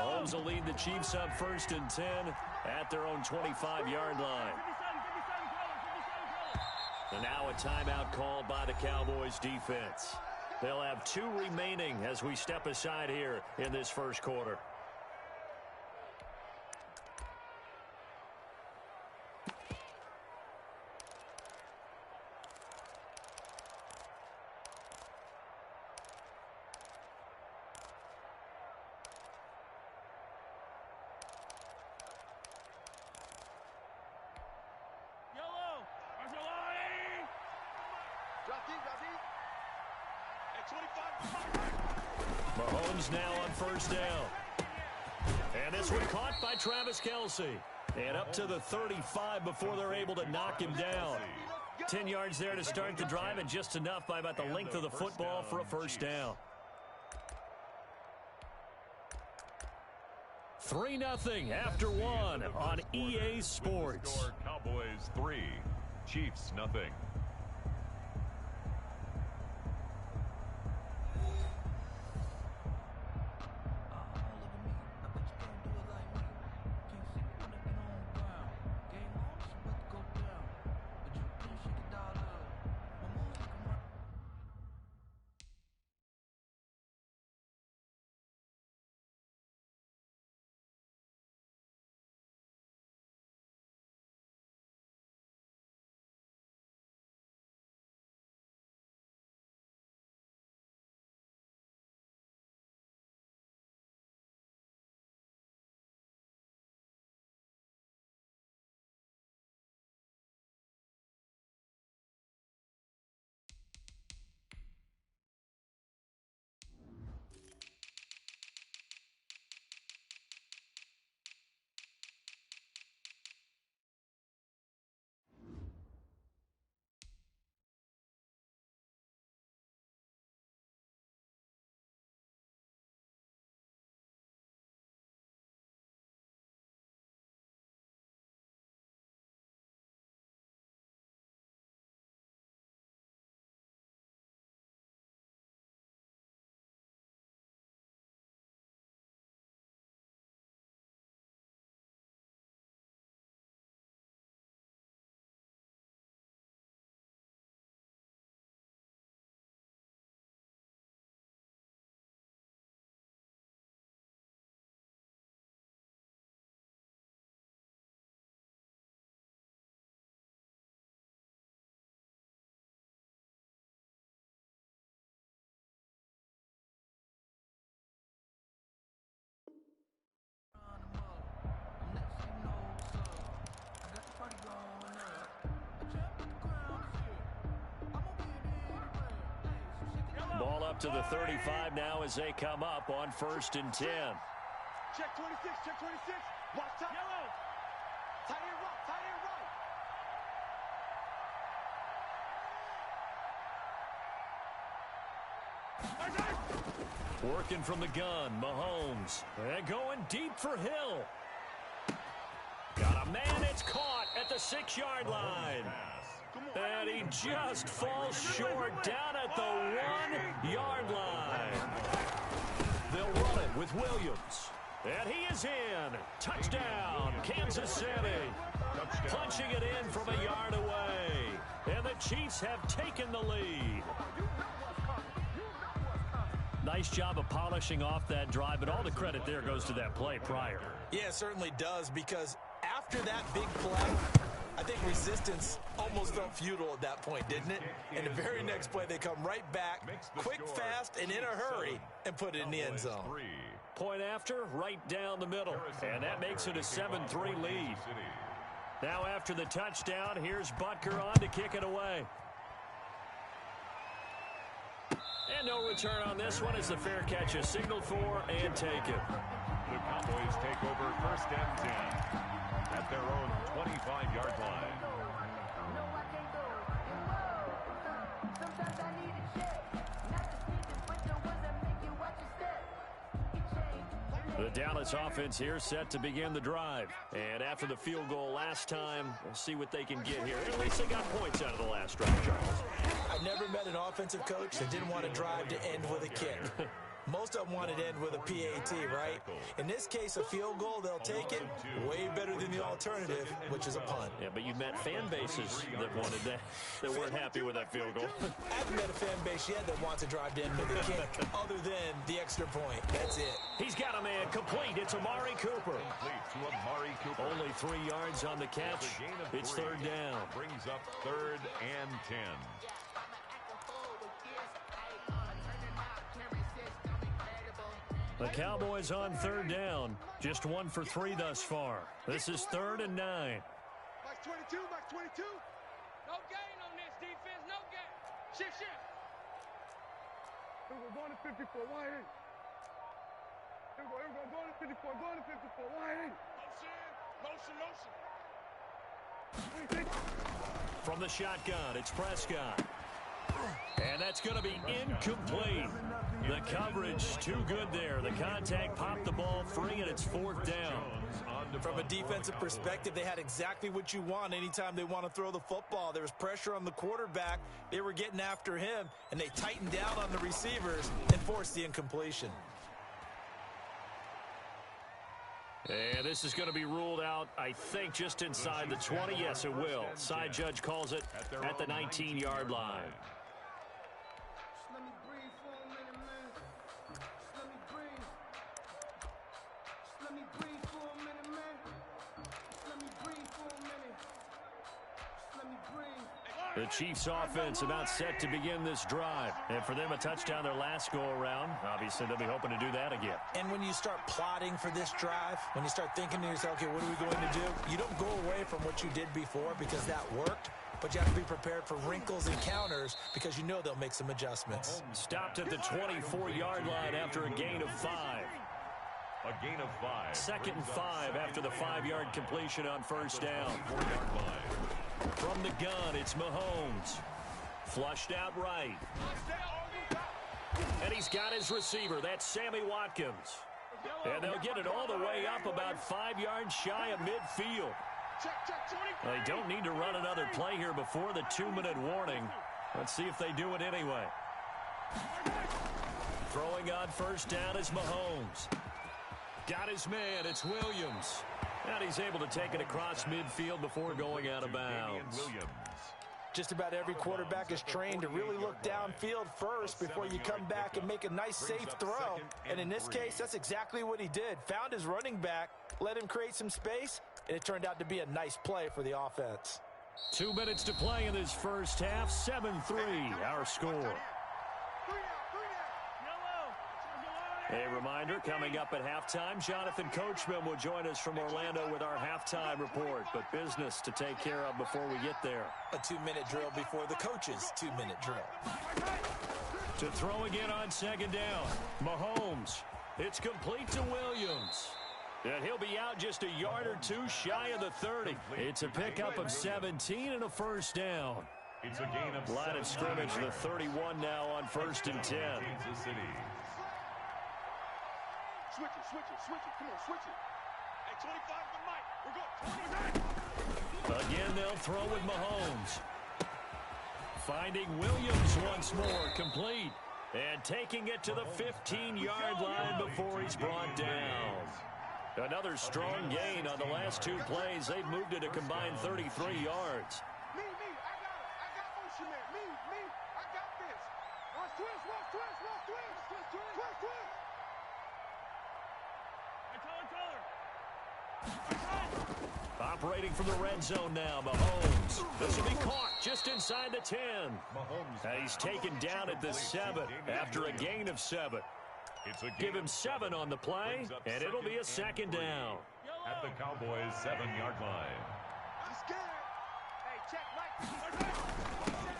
Mahomes will lead the Chiefs up 1st and 10 at their own 25-yard line. And now a timeout called by the Cowboys defense. They'll have 2 remaining as we step aside here in this first quarter. Mahomes now on 1st down. And this one caught by Travis Kelce. And up to the 35 before they're able to knock him down. 10 yards there to start the drive, and just enough by about the length of the football for a 1st down. 3-0 after 1 on EA Sports. Cowboys 3, Chiefs 0. Ball up to the 35 now as they come up on 1st and 10. Check 26, check 26. Watch top. Yellow. Tight end right, tight end right. Working from the gun, Mahomes. And going deep for Hill. Got a man, it's caught at the 6-yard line. And he just falls short down at the 1-yard line. They'll run it with Williams. And he is in. Touchdown, Kansas City. Punching it in from a yard away. And the Chiefs have taken the lead. Nice job of polishing off that drive, but all the credit there goes to that play prior. Yeah, it certainly does, because after that big play, I think resistance almost felt futile at that point, didn't it? And the very next play, they come right back, quick, fast, and in a hurry, and put it in the end zone. Point after, right down the middle. And that makes it a 7-3 lead. Now after the touchdown, here's Butker on to kick it away. And no return on this one as the fair catch is signaled for and taken. The Cowboys take over 1st and 10 at their own 25-yard line. The Dallas offense here set to begin the drive. And after the field goal last time, we'll see what they can get here. At least they got points out of the last drive, Charles. I've never met an offensive coach that didn't want a drive to end with a kick. Most of them want it to end with a PAT, right? In this case, a field goal, they'll take it way better than the alternative, which is a punt. Yeah, but you've met fan bases that wanted that, that weren't happy with that field goal. I haven't met a fan base yet that wants to drive to end with a kick other than the extra point. That's it. He's got a man complete. It's Amari Cooper. Complete to Amari Cooper. Only 3 yards on the catch. It's third down. Brings up 3rd and 10. The Cowboys on third down. Just 1 for 3 thus far. This is 3rd and 9. Max 22, Max 22. No gain on this defense, no gain. Shift. Here we go, going to 54, wide in. Here we go, going to 54, going to 54, wide in. Motion. From the shotgun, it's Prescott. And that's going to be incomplete. The coverage too good there. The contact popped the ball free, and it's 4th down. From a defensive perspective, they had exactly what you want anytime they want to throw the football. There was pressure on the quarterback. They were getting after him, and they tightened down on the receivers and forced the incompletion. And this is going to be ruled out, I think, just inside the 20. Yes, it will. Side judge calls it at the 19-yard line. The Chiefs offense about set to begin this drive. And for them, a touchdown their last go-around. Obviously, they'll be hoping to do that again. And when you start plotting for this drive, when you start thinking to yourself, okay, what are we going to do? You don't go away from what you did before because that worked. But you have to be prepared for wrinkles and counters because you know they'll make some adjustments. Stopped at the 24-yard line after a gain of 5. A gain of 5. 2nd and 5 after the 5-yard completion on first down. 4-yard line. From the gun, it's Mahomes. Flushed out right. And he's got his receiver. That's Sammy Watkins. And they'll get it all the way up about 5 yards shy of midfield. They don't need to run another play here before the 2-minute warning. Let's see if they do it anyway. Throwing on first down is Mahomes. Got his man. It's Williams. And he's able to take it across midfield before going out of bounds. Just about every quarterback is trained to really look downfield first before you come back and make a nice, safe throw. And in this case, that's exactly what he did. Found his running back, let him create some space, and it turned out to be a nice play for the offense. 2 minutes to play in this first half. 7-3, our score. A reminder, coming up at halftime, Jonathan Coachman will join us from Orlando with our halftime report. But business to take care of before we get there. A 2-minute drill before the coach's 2-minute drill. To throw again on second down. Mahomes. It's complete to Williams. And he'll be out just a yard or two shy of the 30. It's a pickup of 17 and a first down. It's a gain of line of scrimmage, the 31 now on 1st and 10. Kansas City. Switch it. Come on, switch it. Hey, 25 to Mike. We're going. Again, they'll throw with Mahomes. Finding Williams once more, complete. And taking it to the 15-yard line before he's brought down. Another strong gain on the last 2 plays. They've moved it a combined 33 yards. Me, I got motion man. Me, I got this. Watch twist. Operating from the red zone now, Mahomes. This will be caught just inside the 10. And he's taken down at the 7 after a gain of 7. Give him 7 on the play, and it'll be a second down. At the Cowboys' 7-yard line.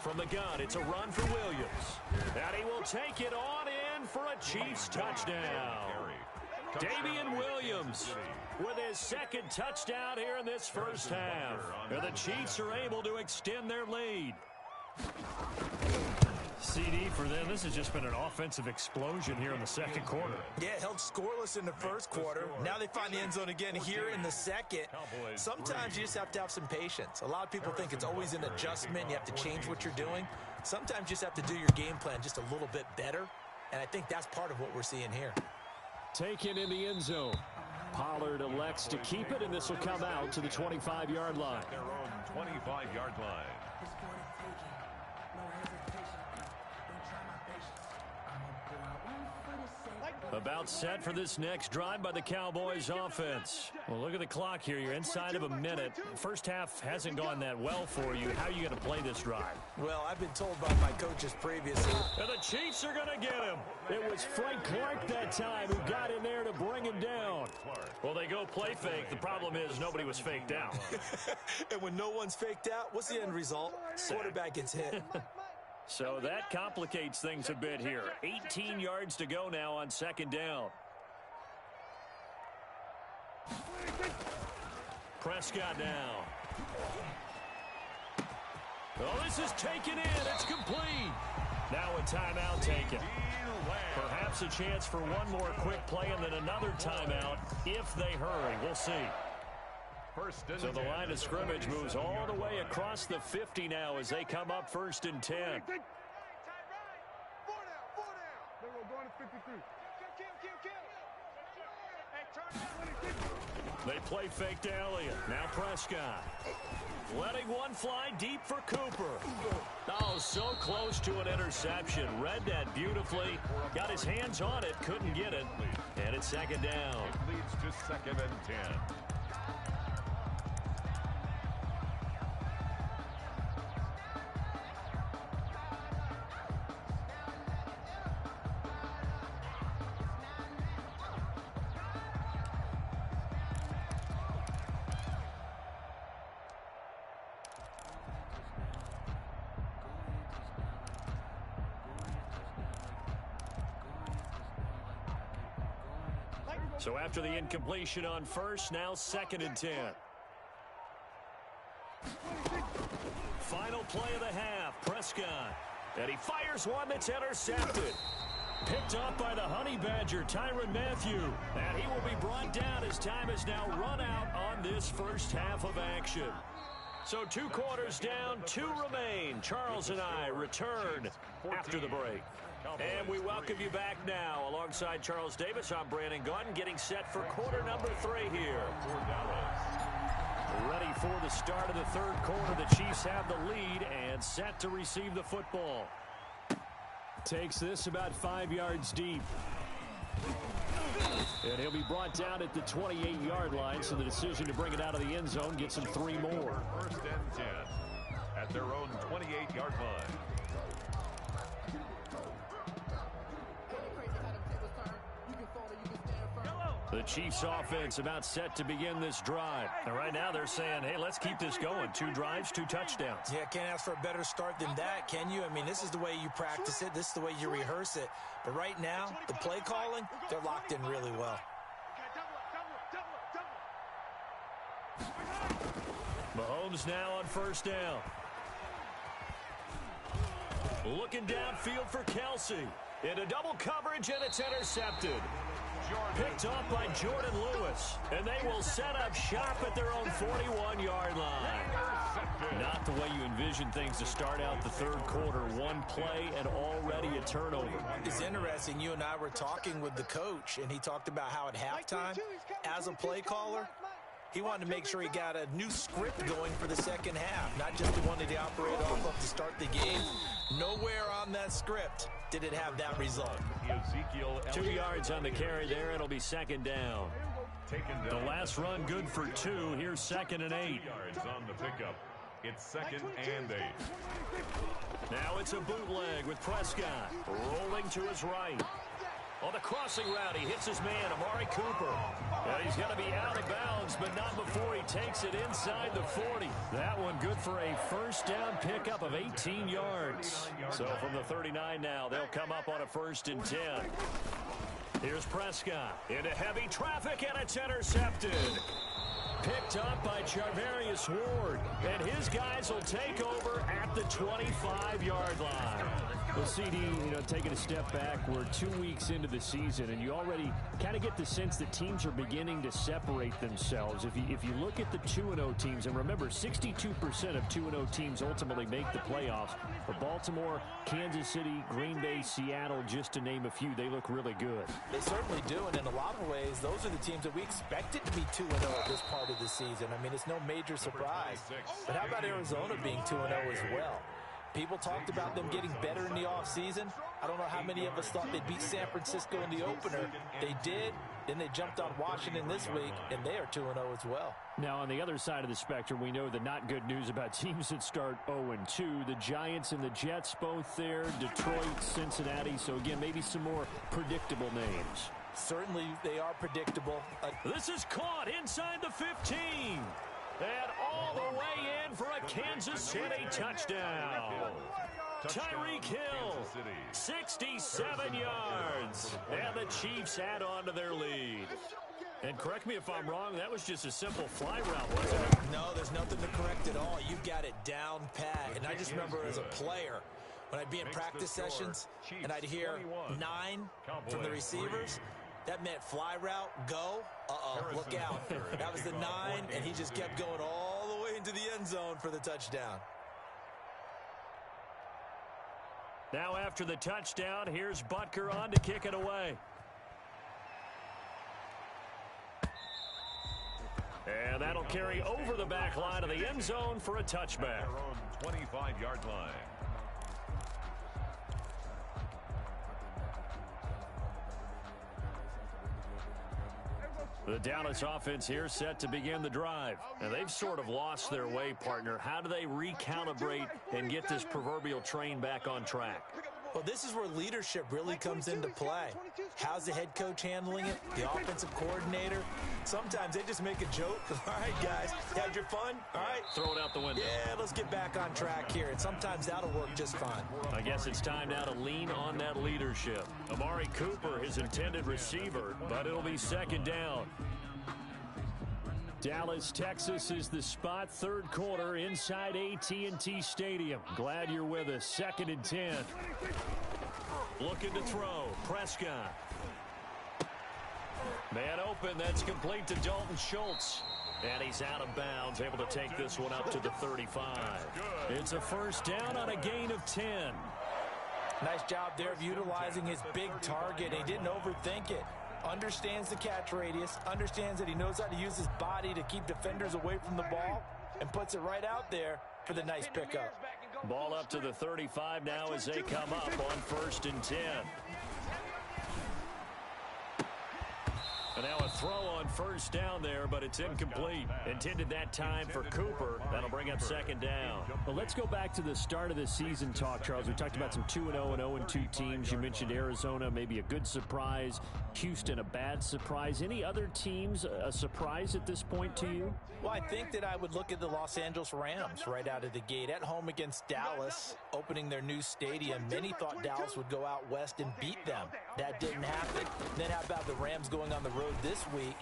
From the gun, it's a run for Williams. And he will take it on in for a Chiefs touchdown. Damian Williams with his 2nd touchdown here in this first half. And the Chiefs are able to extend their lead. CD for them, this has just been an offensive explosion here in the 2nd quarter. Yeah, held scoreless in the 1st quarter. Now they find the end zone again here in the 2nd. Sometimes you just have to have some patience. A lot of people think it's always an adjustment. You have to change what you're doing. Sometimes you just have to do your game plan just a little bit better. and I think that's part of what we're seeing here. Taken in the end zone. Pollard elects to keep it, and this will come out to the 25-yard line. Their own 25-yard line. About set for this next drive by the Cowboys offense. Well, look at the clock here. You're inside of a minute. First half hasn't gone that well for you. How are you going to play this drive? Well, I've been told by my coaches previously. And the Chiefs are going to get him. It was Frank Clark that time who got in there to bring him down. Well, they go play fake. The problem is nobody was faked out. And when no one's faked out, what's the end result? Quarterback gets hit. So that complicates things a bit here. 18 yards to go now on second down. Prescott now. Oh, this is taken in. It's complete. Now a timeout taken. Perhaps a chance for one more quick play and then another timeout if they hurry. We'll see. So the line of scrimmage moves all the way across the 50 now as they come up 1st and 10. They play fake to Elliott. Now Prescott. Letting one fly deep for Cooper. Oh, so close to an interception. Read that beautifully. Got his hands on it. Couldn't get it. And it's second down. It leads to 2nd and 10. So after the incompletion on first, now 2nd and 10. Final play of the half, Prescott. And he fires one that's intercepted. Picked up by the Honey Badger, Tyrann Mathieu. And he will be brought down as time has now run out on this first half of action. So 2 quarters down, 2 remain. Charles and I return after the break. And we welcome you back now. Alongside Charles Davis, I'm Brandon Gunn, getting set for quarter number 3 here. Ready for the start of the 3rd quarter. The Chiefs have the lead and set to receive the football. Takes this about 5 yards deep. And he'll be brought down at the 28-yard line, so the decision to bring it out of the end zone gets him 3 more. 1st and 10 at their own 28-yard line. The Chiefs offense about set to begin this drive. And right now they're saying, hey, let's keep this going. 2 drives, 2 touchdowns. Yeah, can't ask for a better start than that, can you? I mean, this is the way you practice it. This is the way you rehearse it. But right now, the play calling, they're locked in really well. Mahomes now on 1st down. Looking downfield for Kelsey. Into double coverage, and it's intercepted. Picked off by Jordan Lewis. And they will set up shop at their own 41-yard line. Not the way you envision things to start out the 3rd quarter. 1 play and already a turnover. It's interesting. You and I were talking with the coach, and he talked about how at halftime, as a play caller, he wanted to make sure he got a new script going for the 2nd half, not just the one that he operated off of to start the game. Nowhere on that script did it have that result. 2 yards on the carry there. It'll be 2nd down. The last run good for 2. Here's 2nd and 8. Yards on the pickup. It's 2nd and 8. Now it's a bootleg with Prescott rolling to his right. On the crossing route, he hits his man, Amari Cooper. And he's going to be out of bounds, but not before he takes it inside the 40. That one good for a 1st down pickup of 18 yards. So from the 39 now, they'll come up on a 1st and 10. Here's Prescott into heavy traffic, and it's intercepted. picked up by Charvarius Ward, and his guys will take over at the 25-yard line. Well, CD, taking a step back, we're 2 weeks into the season, and you already kind of get the sense that teams are beginning to separate themselves. If you look at the 2-0 teams, and remember, 62% of 2-0 teams ultimately make the playoffs. For Baltimore, Kansas City, Green Bay, Seattle, just to name a few, they look really good. They certainly do, and in a lot of ways, those are the teams that we expected to be 2-0 at this part of the season. I mean, it's no major surprise. But how about Arizona being 2-0 as well? People talked about them getting better in the offseason. I don't know how many of us thought they'd beat San Francisco in the opener. They did. Then they jumped on Washington this week, and they are 2-0 as well. Now, on the other side of the spectrum, we know the not good news about teams that start 0-2. The Giants and the Jets both there. Detroit, Cincinnati. So, again, maybe some more predictable names. Certainly, they are predictable. This is caught inside the 15. And all the way in for a Kansas City touchdown. Tyreek Hill, 67 yards. And the Chiefs add on to their lead. And correct me if I'm wrong, that was just a simple fly route, wasn't it? No, there's nothing to correct at all. You've got it down pat. And I just remember as a player, when I'd be in practice sessions and I'd hear 9 from the receivers, that meant fly route, go, look out. That was the 9, and he just kept going all the way into the end zone for the touchdown. Now after the touchdown, here's Butker on to kick it away. And that'll carry over the back line of the end zone for a touchback. 25-yard line. The Dallas offense here set to begin the drive. And they've sort of lost their way, partner. How do they recalibrate and get this proverbial train back on track? Well, this is where leadership really comes into play. How's the head coach handling it? The offensive coordinator? Sometimes they just make a joke. All right, guys, had your fun? All right. Throw it out the window. Yeah, let's get back on track here. And sometimes that'll work just fine. I guess it's time now to lean on that leadership. Amari Cooper, his intended receiver, but it'll be second down. Dallas, Texas is the spot. Third quarter inside AT&T Stadium. Glad you're with us. 2nd and 10. Looking to throw. Prescott. Man open. That's complete to Dalton Schultz. And he's out of bounds. Able to take this one up to the 35. It's a first down on a gain of 10. Nice job there of utilizing his big target. He didn't overthink it. Understands the catch radius, understands that he knows how to use his body to keep defenders away from the ball, and puts it right out there for the nice pickup. Ball up to the 35 now as they come up on 1st and 10. And now a throw on first down there, but it's incomplete. Intended that time for Cooper. That'll bring up 2nd down. Well, let's go back to the start of the season talk, Charles. We talked about some 2-0 and 0-2 teams. You mentioned Arizona, maybe a good surprise. Houston, a bad surprise. Any other teams a surprise at this point to you? Well, I think that I would look at the Los Angeles Rams right out of the gate. At home against Dallas, opening their new stadium. Many thought Dallas would go out west and beat them. That didn't happen. Then how about the Rams going on the road this week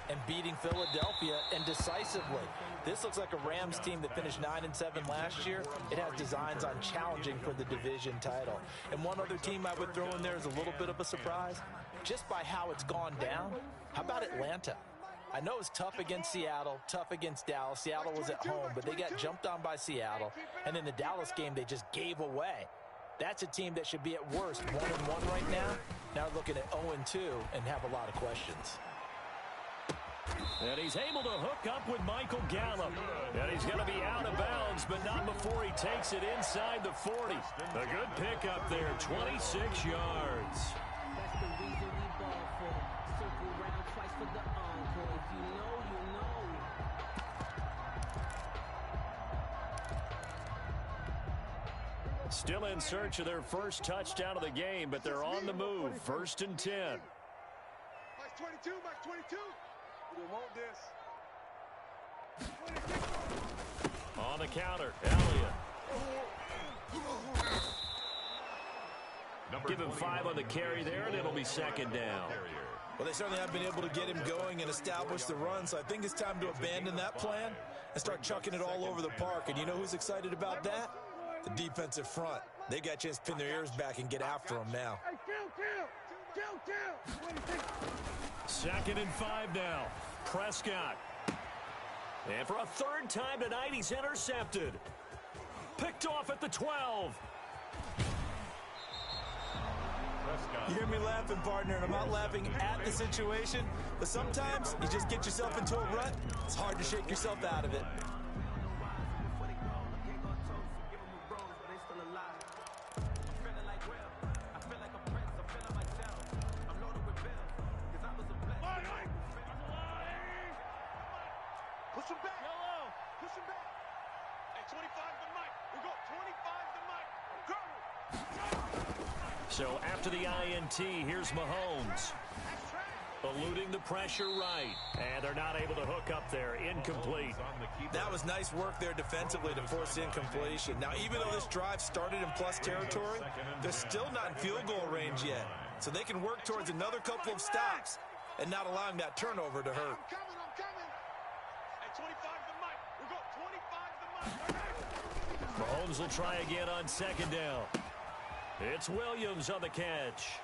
and beating Philadelphia, and decisively? This looks like a Rams team that finished 9-7 last year. It has designs on challenging for the division title. And one other team I would throw in there is a little bit of a surprise. Just by how it's gone down, how about Atlanta? I know it's tough against Seattle, tough against Dallas. Seattle was at home, but they got jumped on by Seattle. And in the Dallas game, they just gave away. That's a team that should be at worst 1-1 right now. Now looking at 0-2 and have a lot of questions. And he's able to hook up with Michael Gallup. And he's going to be out of bounds, but not before he takes it inside the 40. A good pickup there, 26 yards. That's the reason we ball for. Circle round twice for the encore. If you know, you know. Still in search of their first touchdown of the game, but they're on the move. 1st and 10. Max 22, Max 22. We want this. On the counter, Elliott. Give him 5 on the carry there, and it'll be 2nd down. Well, they certainly have been able to get him going and establish the run, so I think it's time to abandon that plan and start chucking it all over the park. And you know who's excited about that? The defensive front. They got a chance to pin their ears back and get after him now. Second and 5 now. Prescott. And for a third time tonight, he's intercepted. Picked off at the 12. You hear me laughing, partner, and I'm not laughing at the situation, but sometimes you just get yourself into a rut. It's hard to shake yourself out of it. Push him back. Yellow. Push him back. Hey, 25 to Mike. We go 25 to Mike. Go. So after the INT, here's Mahomes. Eluding the pressure right. And they're not able to hook up there. Incomplete. That was nice work there defensively to force incompletion. Now, even though this drive started in plus territory, they're still not in field goal range yet. So they can work towards another couple of stops and not allowing that turnover to hurt. I'm coming. Hey, 25 to Mike. We go 25 to Mike. Mahomes will try again on second down. It's Williams on the catch.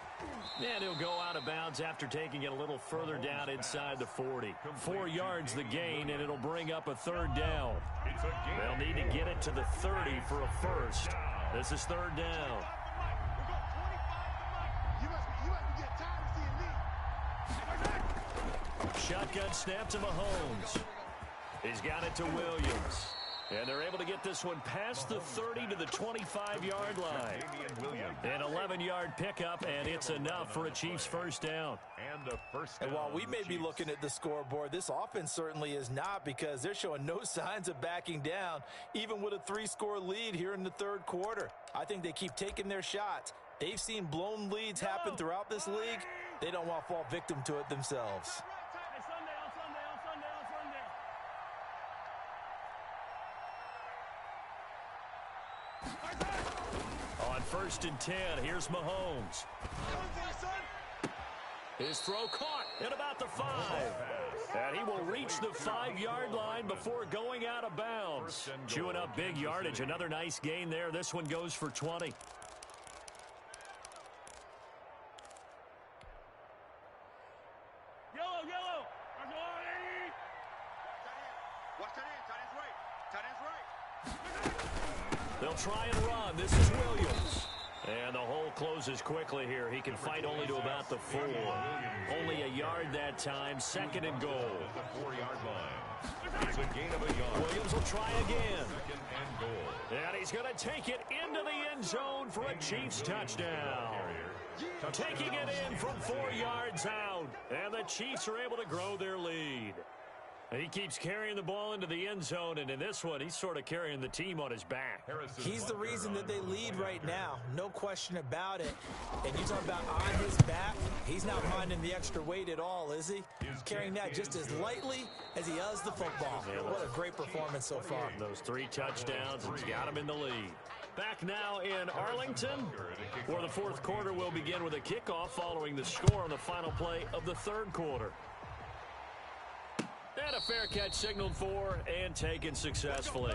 And he'll go out of bounds after taking it a little further down inside the 40. 4 yards the gain, and it'll bring up a third down. They'll need to get it to the 30 for a first. This is third down. Shotgun snap to Mahomes. He's got it to Williams. And they're able to get this one past the 30 to the 25-yard line. An 11-yard pickup, and it's enough for a Chiefs first down. And while we may be looking at the scoreboard, this offense certainly is not, because they're showing no signs of backing down, even with a 3-score lead here in the third quarter. I think they keep taking their shots. They've seen blown leads happen throughout this league. They don't want to fall victim to it themselves. On first and 10, here's Mahomes. His throw caught at about the 5. And he will reach the 5-yard line before going out of bounds. Chewing up big yardage. Another nice gain there. This one goes for 20. Yellow. Watch that in. Tight end's right. They'll try and run. This is Williams. And the hole closes quickly here. He can fight only to about the 4. Only a yard that time. Second and goal. The 4-yard line. It's a gain of a yard. Williams will try again. Second and goal. And he's going to take it into the end zone for a Chiefs touchdown. Taking it in from 4 yards out. And the Chiefs are able to grow their lead. He keeps carrying the ball into the end zone, and in this one, he's sort of carrying the team on his back. He's the reason that they lead right now. No question about it. And you talk about on his back, he's not minding the extra weight at all, is he? He's carrying that just as lightly as he does the football. What a great performance so far. Those 3 touchdowns, and he's got him in the lead. Back now in Arlington, where the fourth quarter will begin with a kickoff following the score on the final play of the third quarter. And a fair catch signaled for and taken successfully.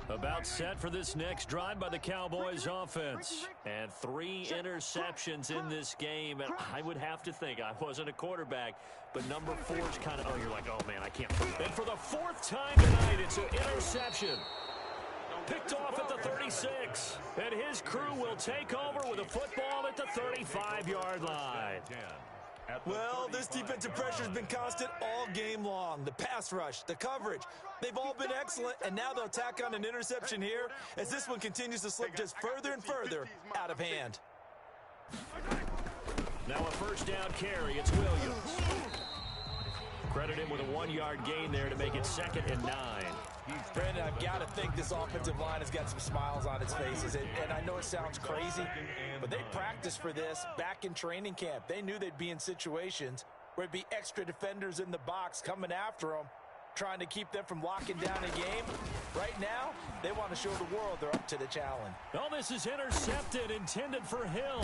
About set for this next drive by the Cowboys offense. And 3 interceptions in this game. And I would have to think, I wasn't a quarterback, but number 4's kind of, you're like, oh man, I can't. And for the 4th time tonight, it's an interception. Picked off at the 36. And his crew will take over with a football at the 35-yard line. Well, this defensive pressure has been constant all game long. The pass rush, the coverage, they've all been excellent, and now they'll tack on an interception here as this one continues to slip just further and further out of hand. Now a first down carry. It's Williams. Credit him with a 1-yard gain there to make it 2nd and 9. Brandon, I've got to think this offensive line has got some smiles on its faces. And I know it sounds crazy, but they practiced for this back in training camp. They knew they'd be in situations where it'd be extra defenders in the box coming after them. trying to keep them from locking down a game. Right now, they want to show the world they're up to the challenge. Oh, this is intercepted, intended for Hill.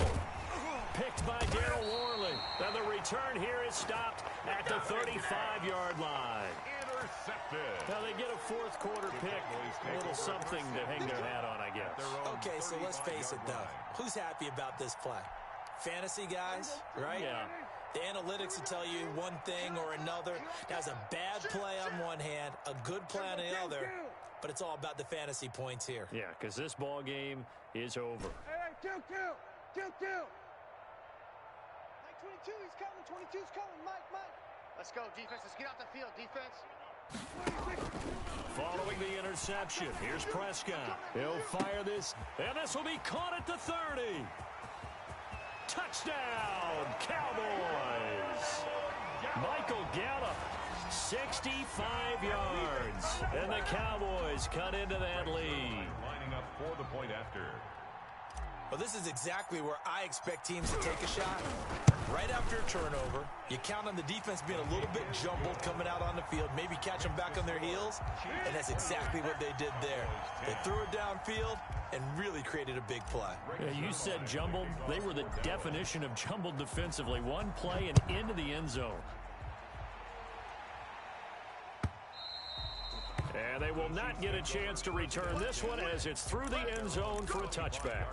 Picked by Daryl Worley. And the return here is stopped at the 35-yard line. Intercepted. Now they get a fourth quarter pick. A little something to hang their hat on, I guess. Okay, so let's face it, though. Who's happy about this play? Fantasy guys, right? Yeah. The analytics will tell you one thing or another. That's a bad play on one hand, a good play on the other, but it's all about the fantasy points here. Yeah, because this ball game is over. Hey, 2-2. 2-2. Mike 22, he's coming. 22's coming. Mike. Let's go, defense. Let's get out the field, defense. Following the interception, here's Prescott. He'll fire this, and this will be caught at the 30. Touchdown, Cowboys! Michael Gallup, 65 yards. And the Cowboys cut into that lead. Lining up for the point after. Well, this is exactly where I expect teams to take a shot. Right after a turnover, you count on the defense being a little bit jumbled coming out on the field, maybe catch them back on their heels, and that's exactly what they did there. They threw it downfield and really created a big play. Yeah, you said jumbled. They were the definition of jumbled defensively. One play and into the end zone. And they will not get a chance to return this one as it's through the end zone for a touchback.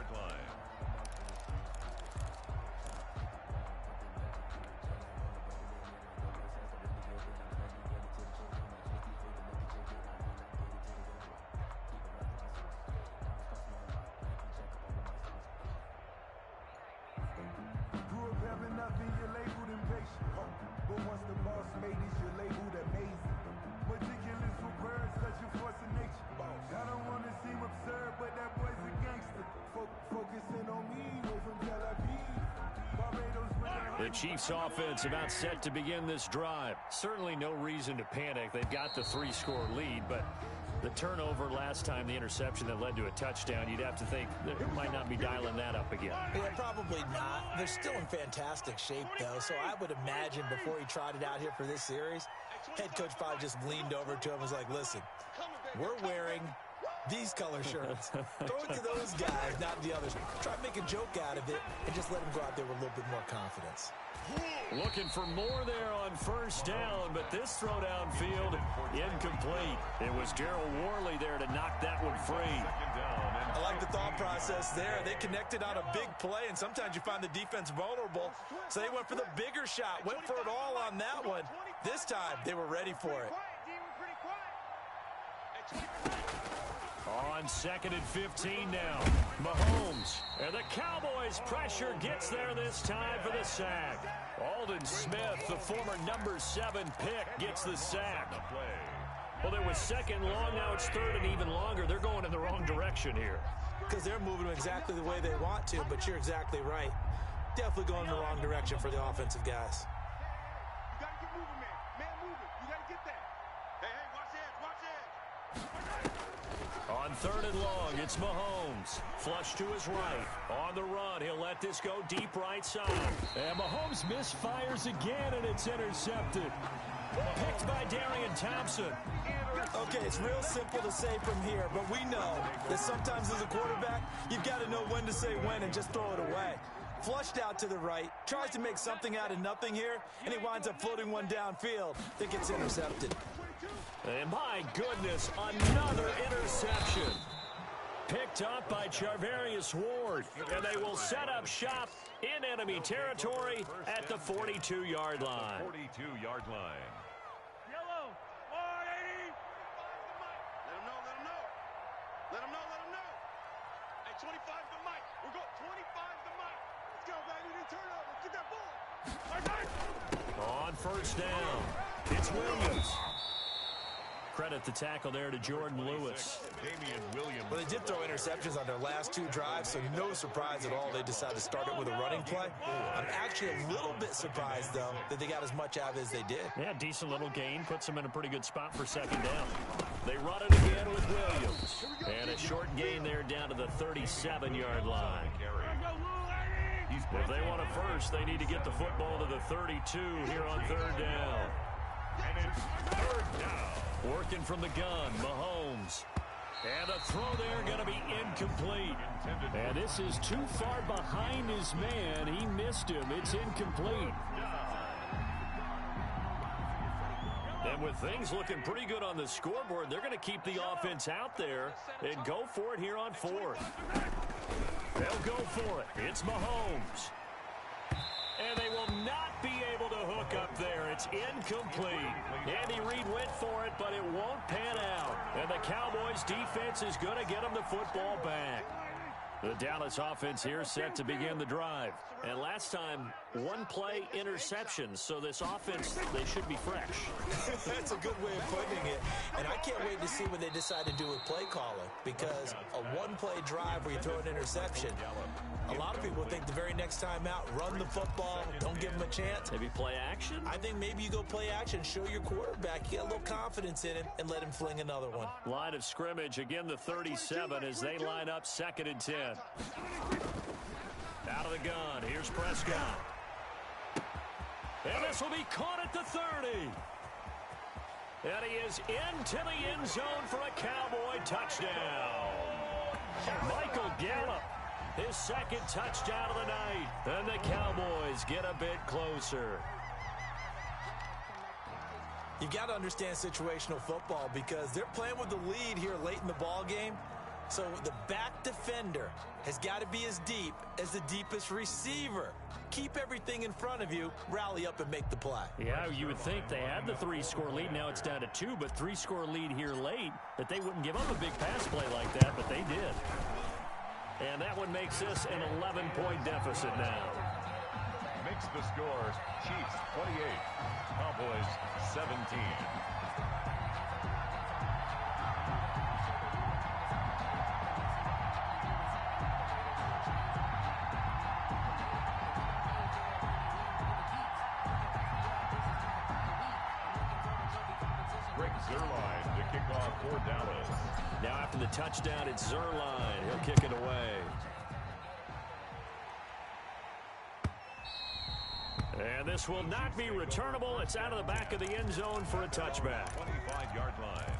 The Chiefs offense about set to begin this drive. Certainly no reason to panic. They've got the 3-score lead, but the turnover last time, the interception that led to a touchdown, you'd have to think they might not be dialing that up again. Yeah, probably not. They're still in fantastic shape, though, so I would imagine before he trotted out here for this series, head coach probably just leaned over to him and was like, listen, we're wearing these color shirts. Throw it to those guys, not the others. Try to make a joke out of it and just let them go out there with a little bit more confidence. Looking for more there on first down, but this throw downfield incomplete. It was Daryl Worley there to knock that one free. I like the thought process there. They connected on a big play, and sometimes you find the defense vulnerable, so they went for the bigger shot, went for it all on that one. This time, they were ready for it. On 2nd and 15 now, Mahomes. And the Cowboys pressure gets there this time for the sack. Aldon Smith, the former number 7 pick, gets the sack. Well, there was second long, now it's third and even longer. They're going in the wrong direction here. Because they're moving exactly the way they want to, but you're exactly right. Definitely going in the wrong direction for the offensive guys. You got to get moving, man. Man moving. You got to get that. Hey, watch edge, watch edge. On 3rd and long, it's Mahomes. Flush to his right. On the run, he'll let this go deep right side. And Mahomes misfires again, and it's intercepted. Picked by Darian Thompson. Okay, it's real simple to say from here, but we know that sometimes as a quarterback, you've got to know when to say when and just throw it away. Flushed out to the right, tries to make something out of nothing here, and he winds up floating one downfield that gets intercepted. And my goodness, another interception. Picked up by Charvarius Ward. And they will set up shop in enemy territory at the 42-yard line. 42-yard line. Yellow. 180. Let him know. Let him know. Hey, 25 to Mike. We're going 25 to Mike. Let's go, baby. Need turnover. Get that ball. On first down, it's Williams. Credit the tackle there to Jordan Lewis. Damian Williams. Well, they did throw interceptions on their last 2 drives, so no surprise at all they decided to start it with a running play. I'm actually a little bit surprised, though, that they got as much out of it as they did. Yeah, decent little gain. Puts them in a pretty good spot for second down. They run it again with Williams. And a short gain there down to the 37-yard line. If they want a first, they need to get the football to the 32 here on 3rd down. And it's third down. Working from the gun, Mahomes. And a throw there going to be incomplete. And this is too far behind his man. He missed him. It's incomplete. And with things looking pretty good on the scoreboard, they're going to keep the offense out there and go for it here on fourth. They'll go for it. It's Mahomes. And they will not be able to hook up there. It's incomplete. Andy Reid went for it, but it won't pan out. And the Cowboys defense is going to get them the football back. The Dallas offense here set to begin the drive. And last time, one play interception. So this offense, they should be fresh. That's a good way of putting it. And I can't wait to see what they decide to do with play calling. Because a one-play drive where you throw an interception, a lot of people think the very next time out, run the football, don't give them a chance. Maybe play action? I think maybe you go play action, show your quarterback, get a little confidence in him, and let him fling another one. Line of scrimmage, again the 37 as they line up 2nd and 10. Out of the gun, here's Prescott. And this will be caught at the 30. And he is into the end zone for a Cowboy touchdown. Michael Gallup, his 2nd touchdown of the night. And the Cowboys get a bit closer. You've got to understand situational football because they're playing with the lead here late in the ball game. So the back defender has got to be as deep as the deepest receiver. Keep everything in front of you, rally up and make the play. Yeah, you would think they had the 3-score lead. Now it's down to 2, but 3-score lead here late, that they wouldn't give up a big pass play like that, but they did. And that one makes this an 11-point deficit now. Makes the scores Chiefs 28, Cowboys 17. Zerline to kick off for Dallas. Now after the touchdown, it's Zerline. He'll kick it away. And this will not be returnable. It's out of the back of the end zone for a touchback. 25-yard line.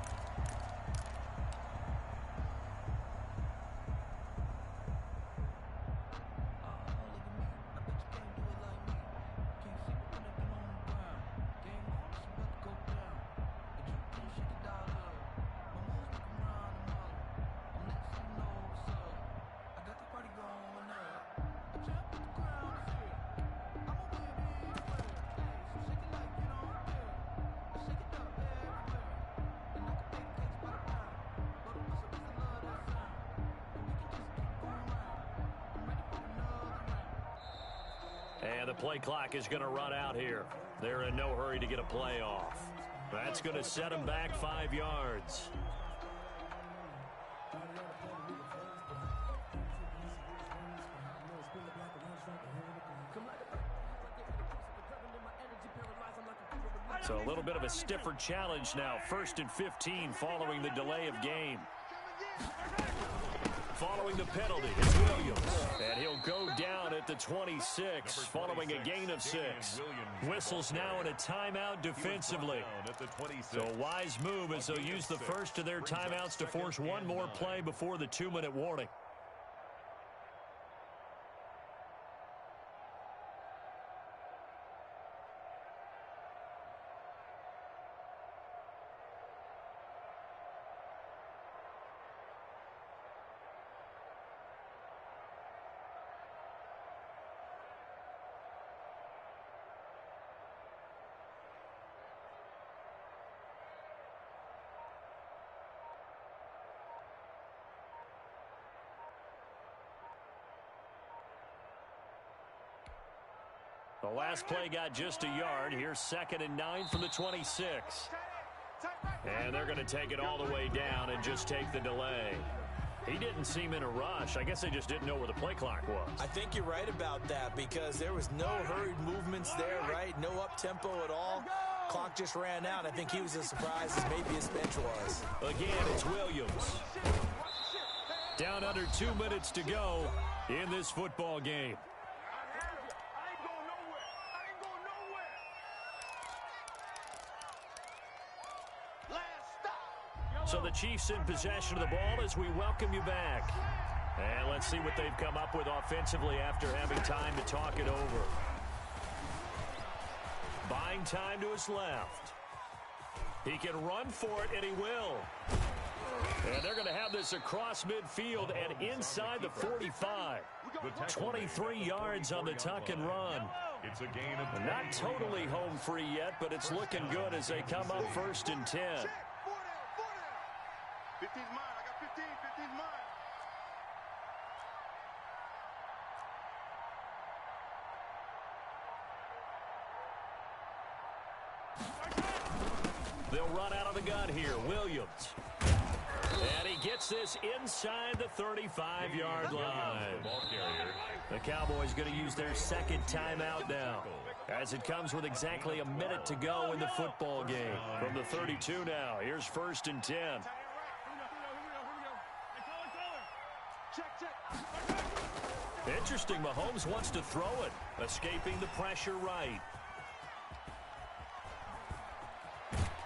And the play clock is going to run out here. They're in no hurry to get a play off. That's going to set them back 5 yards. So a little bit of a stiffer challenge now. 1st and 15 following the delay of game. Following the penalty, it's Williams. And he'll go down at the 26 following a gain of 6. Whistles now in a timeout defensively. So a wise move as they'll use the first of their timeouts to force one more play before the 2-minute warning. The last play got just a yard. Here's 2nd and 9 from the 26. And they're going to take it all the way down and just take the delay. He didn't seem in a rush. I guess they just didn't know where the play clock was. I think you're right about that because there was no hurried movements there, right? No up-tempo at all. Clock just ran out. I think he was as surprised as maybe his bench was. Again, it's Williams. Down under 2 minutes to go in this football game. So the Chiefs in possession of the ball as we welcome you back. And let's see what they've come up with offensively after having time to talk it over. Buying time to his left. He can run for it, and he will. And they're going to have this across midfield and inside the 45. 23 yards on the tuck and run. It's a gain of Not totally home free yet, but it's looking good as they come up 1st and 10. 15's mine. I got 15. 15's mine. They'll run out of the gun here. Williams. And he gets this inside the 35-yard line. The Cowboys going to use their second timeout now, as it comes with exactly a minute to go in the football game. From the 32 now, here's 1st and 10. Interesting, Mahomes wants to throw it, escaping the pressure right.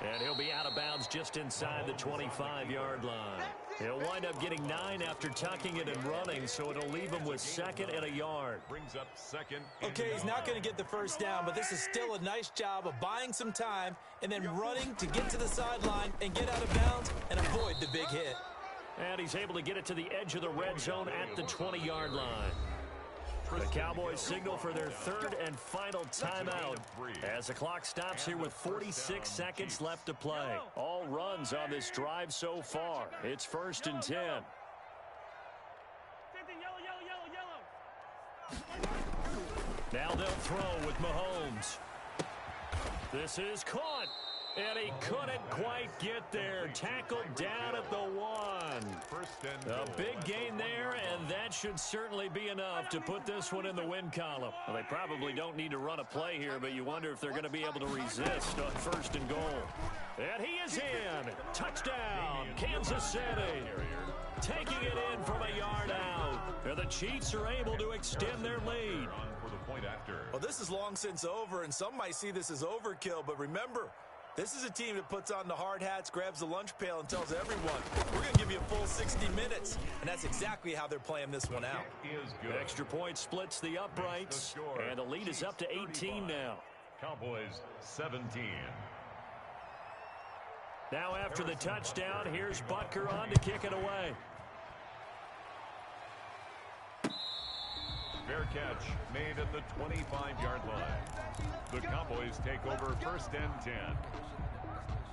And he'll be out of bounds just inside the 25-yard line. He'll wind up getting 9 after tucking it and running, so it'll leave him with 2nd and a yard. Brings up 2nd. Okay, he's not going to get the first down, but this is still a nice job of buying some time and then running to get to the sideline and get out of bounds and avoid the big hit. And he's able to get it to the edge of the red zone at the 20-yard line. The Cowboys signal for their 3rd and final timeout as the clock stops here with 46 seconds left to play. All runs on this drive so far. It's 1st and 10. Now they'll throw with Mahomes. This is caught. And he couldn't quite get there. Tackled down at the 1. A big gain there, and that should certainly be enough to put this one in the win column. Well, they probably don't need to run a play here, but you wonder if they're going to be able to resist on 1st and goal. And he is in. Touchdown, Kansas City. Taking it in from a yard out. And the Chiefs are able to extend their lead. Well, this is long since over, and some might see this as overkill, but remember, this is a team that puts on the hard hats, grabs the lunch pail, and tells everyone, we're going to give you a full 60 minutes. And that's exactly how they're playing this one out. Extra point splits the uprights, and the lead is up to 18 now. Cowboys 17. Now after the touchdown, here's Butker on to kick it away. Fair catch made at the 25-yard line. The Cowboys take over 1st and 10.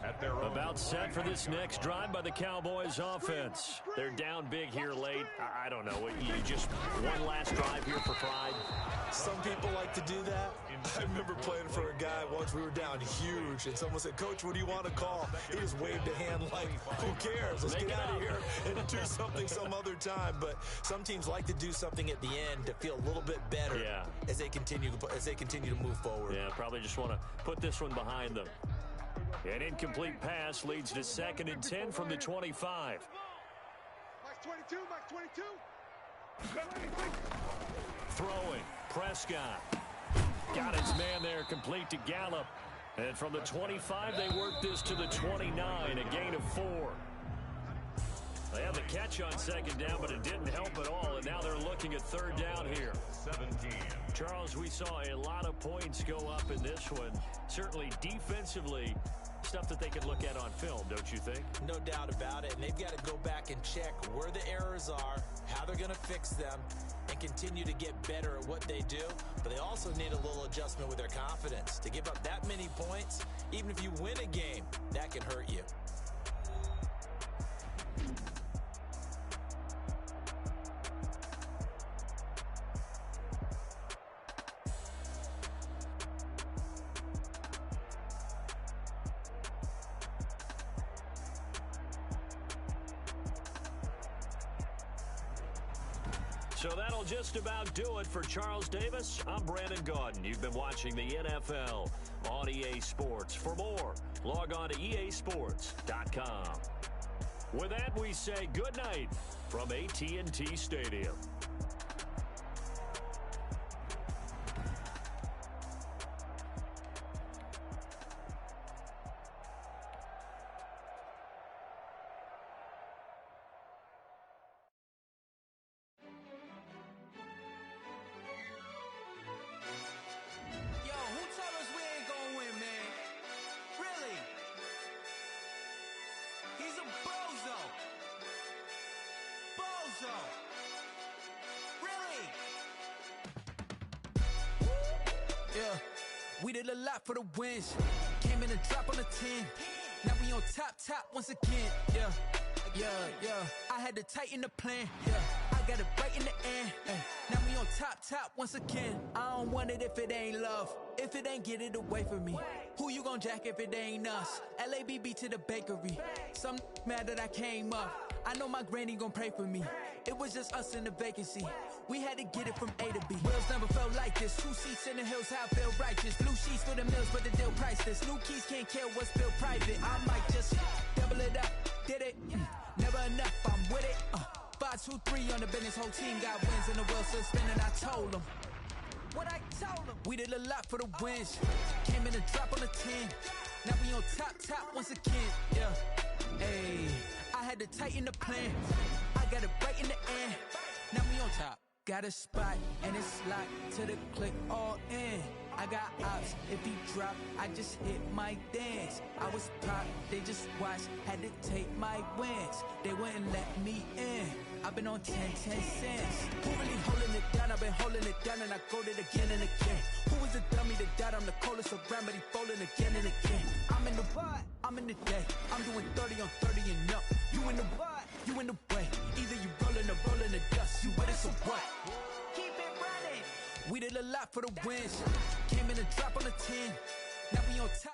At their own About set for this next drive by the Cowboys offense. They're down big here late. I don't know. You just one last drive here for pride. Some people like to do that. I remember playing for a guy once. We were down huge, and someone said, Coach, what do you want to call? He just waved a hand like, who cares? Let's get out of here and do something some other time. But some teams like to do something at the end to feel a little bit better as they continue to move forward. Yeah, probably just want to put this one behind them. An incomplete pass leads to 2nd and 10 from the 25. Max 22, Max 22. Throwing, Prescott. Got his man there, complete to Gallup. And from the 25, they work this to the 29, a gain of 4. They had the catch on 2nd down, but it didn't help at all, and now they're looking at 3rd down here. 17. Charles, we saw a lot of points go up in this one. Certainly defensively, stuff that they can look at on film, don't you think? No doubt about it, and they've got to go back and check where the errors are, how they're going to fix them, and continue to get better at what they do. But they also need a little adjustment with their confidence. To give up that many points, even if you win a game, that can hurt you. So that'll just about do it for Charles Davis. I'm Brandon Gaudin. You've been watching the NFL on EA Sports. For more, log on to easports.com. With that, we say good night from AT&T Stadium. so. Really? Yeah, we did a lot for the wins. Came in and dropped on the 10. Now we on top once again. Yeah. I had to tighten the plan. Yeah, I got it right in the end. Now we on top once again. I don't want it if it ain't love. If it ain't, get it away from me. Who you gon' jack if it ain't us? LABB to the bakery. Some mad that I came up. I know my granny gon' pray for me. It was just us in the vacancy. We had to get it from A to B. Wheels never felt like this. 2 seats in the hills, how I feel righteous. Blue sheets for the mills, but the deal priceless. New keys can't kill what's built private. I might just double it up. Did it? Never enough, I'm with it. 5, 2, 3 on the business. Whole team got wins and the wheels still spinning. I told them what I told them. We did a lot for the wins. Came in and dropped on the 10. Now we on top once again. Yeah. Hey, I had to tighten the plan. I got it right in the end. Now we on top. Got a spot and it's locked to the click all in. I got ops, if he drop, I just hit my dance. I was pop, they just watched, had to take my wins. They wouldn't let me in. I've been on 10 cents. Who really holding it down? I've been holding it down and I go it again and again. Who was the dummy that died? I'm the coldest around, but he folding again and again. I'm in the what? I'm in the day. I'm doing 30 on 30 and up. You in the what? You in the way. Either you rolling or rolling the dust. You with it, so what? Keep it running. We did a lot for the wins. Came in and dropped on the 10. Now we on top.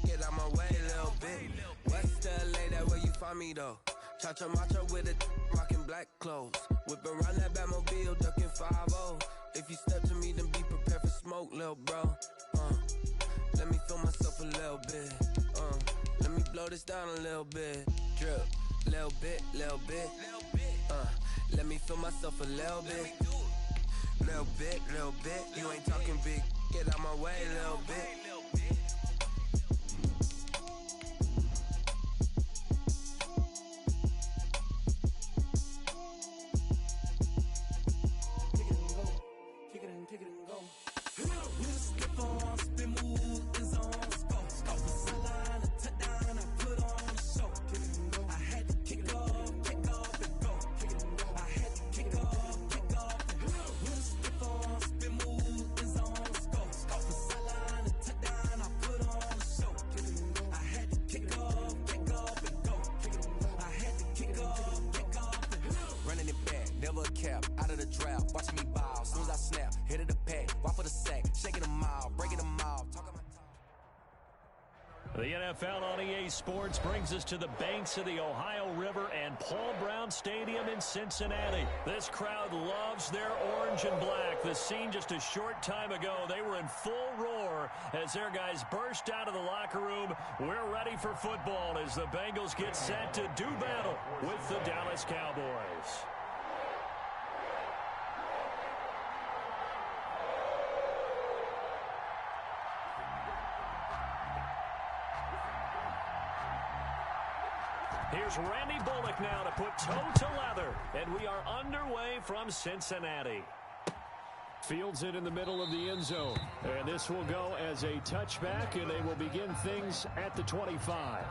Get out my way, little bit. West LA, that where you find me though. Cha-cha macha with a rockin' black clothes. Whip around that Batmobile, ducking 5-0. If you step to me, then be prepared for smoke, little bro. Let me feel myself a little bit. Let me blow this down a little bit. Drip, little bit, little bit. Let me feel myself a little bit. Little bit, little bit. You ain't talking big. Get out my way, little bit. cap, out of the draft, watching me bow. As soon as I snap, hit of the pack, walk for the sack, shaking them out, breaking them out. The NFL on EA Sports brings us to the banks of the Ohio River and Paul Brown Stadium in Cincinnati. This crowd loves their orange and black. The scene just a short time ago, they were in full roar as their guys burst out of the locker room. We're ready for football as the Bengals get set to do battle with the Dallas Cowboys. Here's Randy Bullock now to put toe to leather, and we are underway from Cincinnati. Fields it in the middle of the end zone, and this will go as a touchback, and they will begin things at the 25.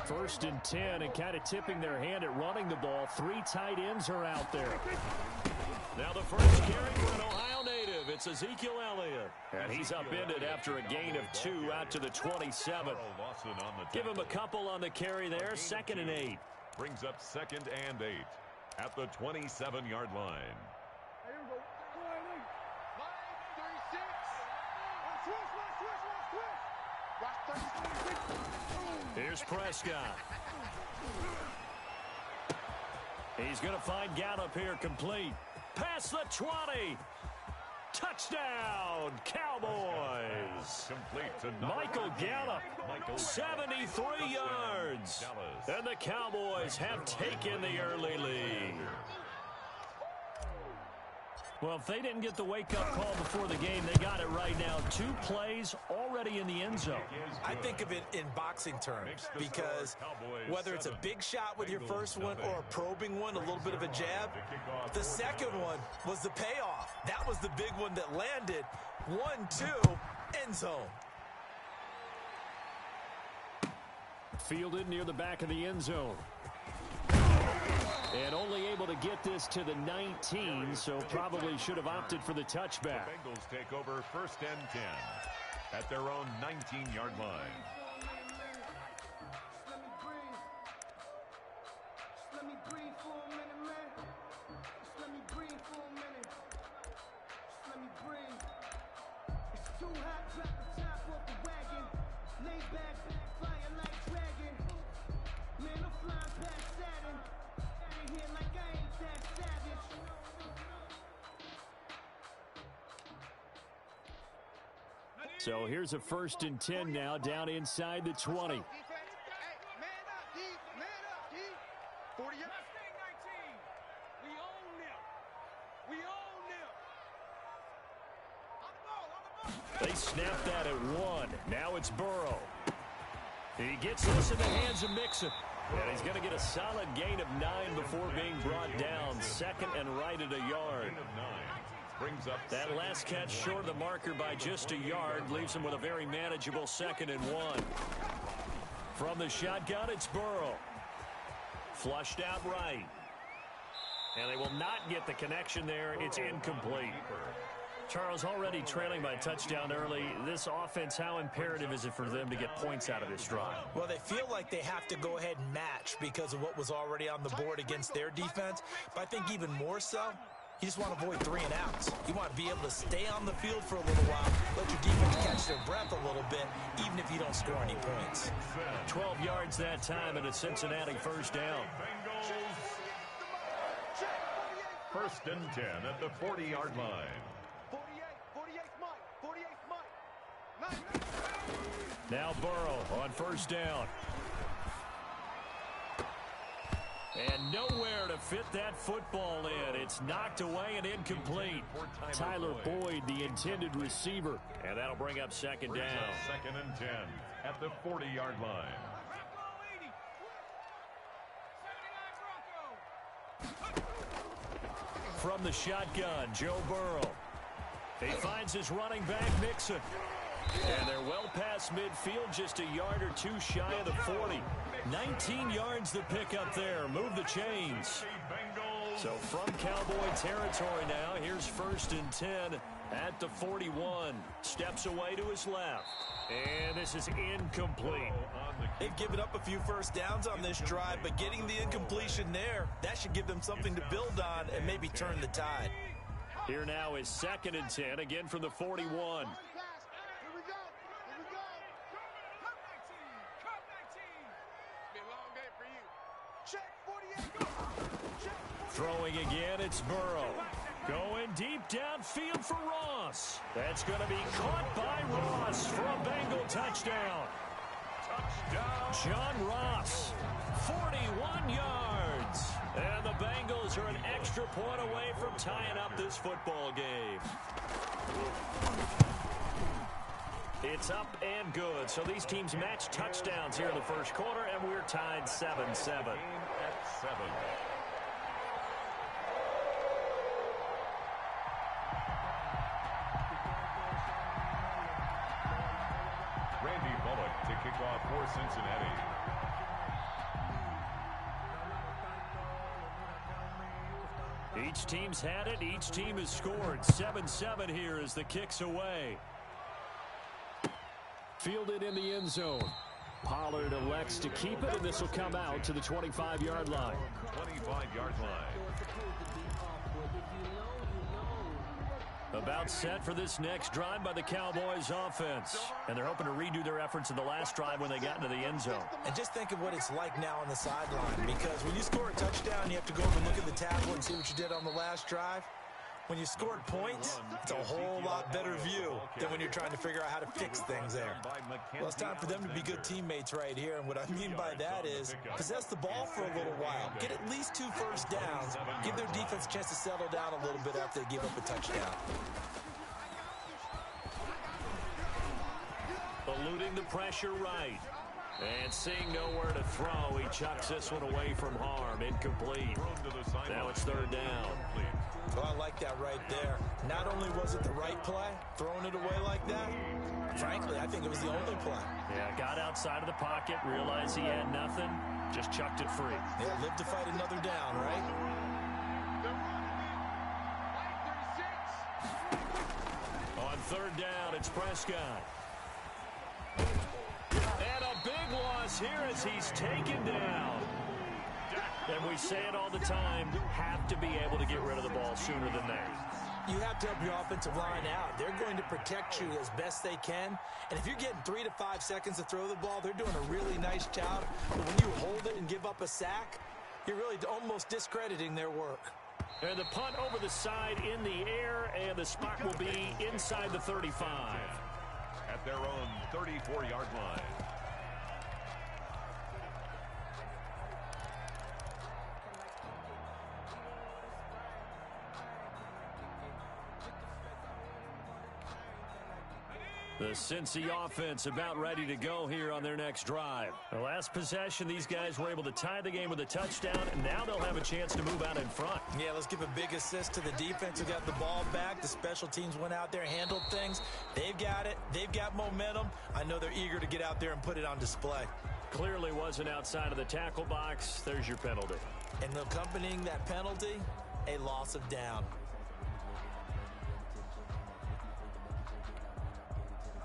First and 10, and kind of tipping their hand at running the ball. Three tight ends are out there. Now the first carry for an Ohio native. It's Ezekiel Elliott. And he's upended after a gain of 2 out to the 27. Give him a couple on the carry there. 2nd and 8. Brings up 2nd and 8 at the 27-yard line. Here's Prescott. He's going to find Gallup here complete. Past the 20. Touchdown, Cowboys. Complete to Michael Gallup, 73 yards. And the Cowboys have taken the early lead. Well, if they didn't get the wake-up call before the game, they got it right now. 2 plays already in the end zone. I think of it in boxing terms because whether it's a big shot with your first one or a probing one, a little bit of a jab, the second one was the payoff. That was the big one that landed. 1-2, end zone. Fielded near the back of the end zone. And only able to get this to the 19, so probably should have opted for the touchback. The Bengals take over 1st and 10 at their own 19-yard line. Let me breathe for a minute, man. Just let me breathe for a minute. Just let me breathe. It's too hot, drop the top off the wagon. Lay back, flying like dragon. Man, I'm flying past Saturn. Here like I ain't that savage. So here's a 1st and 10 now down inside the 20. Man up, D. Man up, D. 40 yards. We own them. We own them. They snap that at 1. Now it's Burrow. He gets this in the hands of Mixon. And he's going to get a solid gain of 9 before being brought down. 2nd and right at a yard. Brings up that last catch short of the marker by just a yard leaves him with a very manageable 2nd and 1. From the shotgun, it's Burrow. Flushed out right. And they will not get the connection there. It's incomplete. Charles, already trailing by touchdown early. This offense, how imperative is it for them to get points out of this drive? Well, they feel like they have to go ahead and match because of what was already on the board against their defense. But I think even more so, you just want to avoid 3 and outs. You want to be able to stay on the field for a little while, let your defense catch their breath a little bit, even if you don't score any points. 12 yards that time and a Cincinnati 1st down. 1st and 10 at the 40-yard line. 48's Mike. 48's Mike. Now Burrow on 1st down. And nowhere to fit that football in. It's knocked away and incomplete. Tyler Boyd, the intended receiver. And that'll bring up 2nd down. 2nd and 10 at the 40-yard line. From the shotgun, Joe Burrow. He finds his running back, Mixon. And they're well past midfield, just a yard or 2 shy of the 40. 19 yards to pick up there. Move the chains. So from Cowboy territory now, here's 1st and 10 at the 41. Steps away to his left. And this is incomplete. They've given up a few 1st downs on this drive, but getting the incompletion there, that should give them something to build on and maybe turn the tide. Here now is 2nd and 10, again from the 41. Throwing again, it's Burrow. Going deep downfield for Ross. That's going to be caught by Ross for a Bengal touchdown. Touchdown, John Ross. 41 yards. And the Bengals are an extra point away from tying up this football game. It's up and good. So these teams match touchdowns here in the 1st quarter, and we're tied 7-7. At 7. Randy Bullock to kick off for Cincinnati. Each team's had it. Each team has scored. 7-7 here as the kick's away. Fielded in the end zone. Pollard elects to keep it, and this will come out to the 25-yard line. 25-yard line. About set for this next drive by the Cowboys offense. And they're hoping to redo their efforts in the last drive when they got into the end zone. And just think of what it's like now on the sideline, because when you score a touchdown, you have to go over and look at the tablet and see what you did on the last drive. When you scored points, it's a whole lot better view than when you're trying to figure out how to fix things there. Well, it's time for them to be good teammates right here, and what I mean by that is possess the ball for a little while, get at least 2 1st downs, give their defense a chance to settle down a little bit after they give up a touchdown. Eluding the pressure right. And seeing nowhere to throw, he chucks this one away from harm. Incomplete. Now it's 3rd down. Well, I like that right there. Not only was it the right play, throwing it away like that, frankly, I think it was the only play. Yeah, got outside of the pocket, realized he had nothing, just chucked it free. Yeah, live to fight another down, right? On 3rd down, it's Prescott. And a big loss here as he's taken down. And we say it all the time, have to be able to get rid of the ball sooner than that. You have to help your offensive line out. They're going to protect you as best they can. And if you're getting 3 to 5 seconds to throw the ball, they're doing a really nice job. But when you hold it and give up a sack, you're really almost discrediting their work. And the punt over the side in the air, and the spot will be inside the 35. at their own 34-yard line. The Cincy offense about ready to go here on their next drive. The last possession, these guys were able to tie the game with a touchdown, and now they'll have a chance to move out in front. Yeah, let's give a big assist to the defense who got the ball back. The special teams went out there, handled things. They've got it. They've got momentum. I know they're eager to get out there and put it on display. Clearly wasn't outside of the tackle box. There's your penalty. And accompanying that penalty, a loss of down.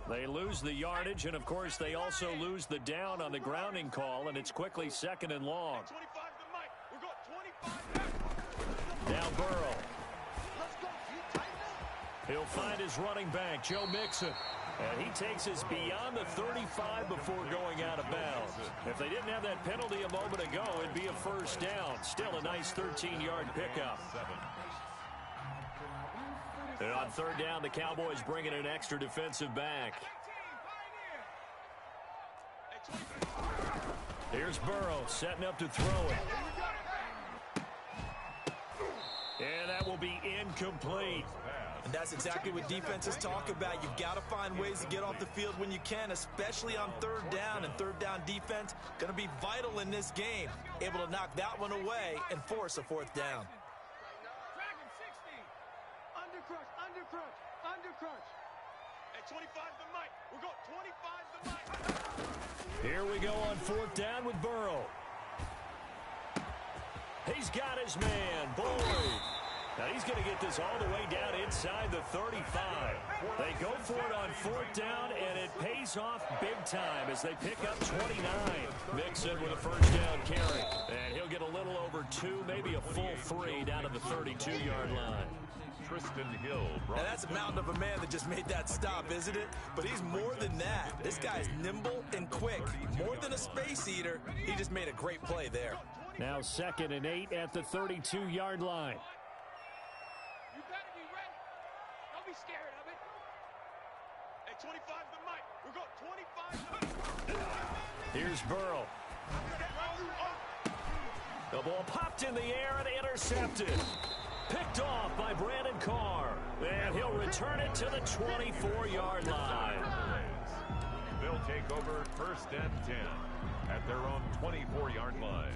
They lose the yardage, and, of course, they also lose the down on the grounding call, and it's quickly second and long. Now Burrow. He'll find his running back, Joe Mixon. And he takes us beyond the 35 before going out of bounds. If they didn't have that penalty a moment ago, it'd be a first down. Still a nice 13-yard pickup. And on third down, the Cowboys bring in an extra defensive back. Here's Burrow setting up to throw it. And that will be incomplete. And that's exactly what defenses talk about. You've got to find ways to get off the field when you can, especially on third down. And third down defense going to be vital in this game. Able to knock that one away and force a fourth down. Undercrunch. At 25 the mic. We'll go 25 the mic. Here we go on fourth down with Burrow. He's got his man, Boyd. Now he's going to get this all the way down inside the 35. They go for it on fourth down, and it pays off big time as they pick up 29. Mixon with a first down carry. And he'll get a little over 2, maybe a full 3 down to the 32-yard line. Tristan Hill. Now that's a mountain of a man that just made that stop, isn't it? But he's more than that. This guy's nimble and quick. More than a space eater, he just made a great play there. Now 2nd and 8 at the 32-yard line. You better be ready. Don't be scared of it. At 25 the mic. We'll go 25 the mic. Here's Burrow. The ball popped in the air and intercepted. Picked off by Brandon Carr. And he'll return it to the 24-yard line. They'll take over first and 10 at their own 24-yard line.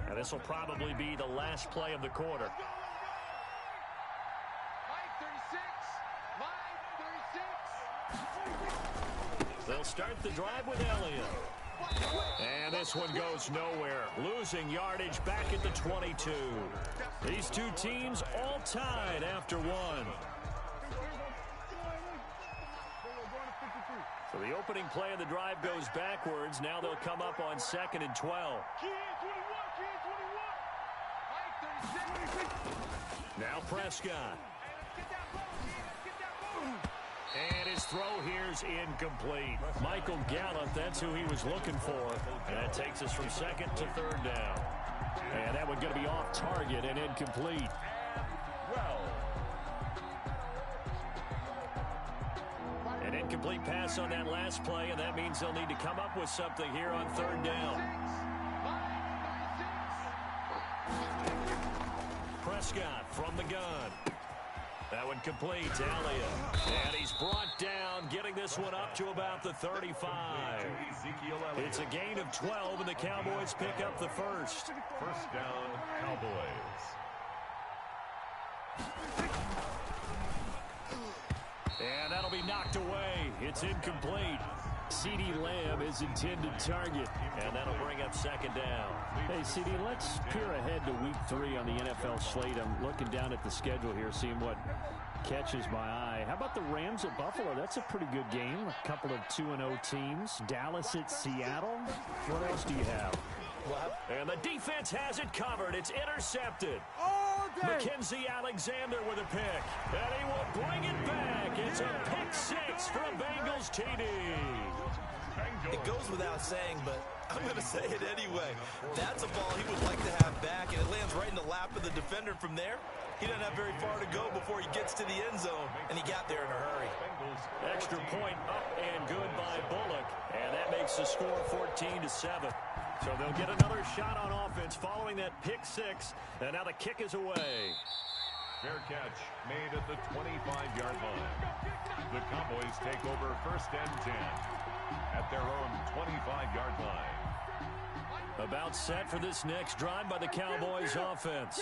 And this will probably be the last play of the quarter. They'll start the drive with Elliott. And this one goes nowhere. Losing yardage back at the 22. These two teams all tied after one. So the opening play of the drive goes backwards. Now they'll come up on 2nd and 12. Now Prescott. And his throw here's incomplete. Michael Gallup, that's who he was looking for. And that takes us from 2nd to 3rd down. And that one going to be off target and incomplete. An incomplete pass on that last play, and that means they'll need to come up with something here on 3rd down. Prescott from the gun. That one complete to Elliott. And he's brought down, getting this one up to about the 35. It's a gain of 12, and the Cowboys pick up the first. First down, Cowboys. And that'll be knocked away. It's incomplete. CeeDee Lamb is intended target, and that'll bring up 2nd down. Hey, CD, let's peer ahead to Week 3 on the NFL slate. I'm looking down at the schedule here, seeing what catches my eye. How about the Rams at Buffalo? That's a pretty good game. A couple of 2-0 teams. Dallas at Seattle. What else do you have? And the defense has it covered. It's intercepted. Mackenzie Alexander with a pick. And he will bring it back. It's a pick 6 for a Bengals TD. It goes without saying, but I'm going to say it anyway. That's a ball he would like to have back, and it lands right in the lap of the defender from there. He doesn't have very far to go before he gets to the end zone, and he got there in a hurry. Extra point up and good by Bullock, and that makes the score 14-7. So they'll get another shot on offense following that pick six, and now the kick is away. Fair catch made at the 25-yard line. The Cowboys take over first and 10 at their own 25-yard line. About set for this next drive by the Cowboys offense.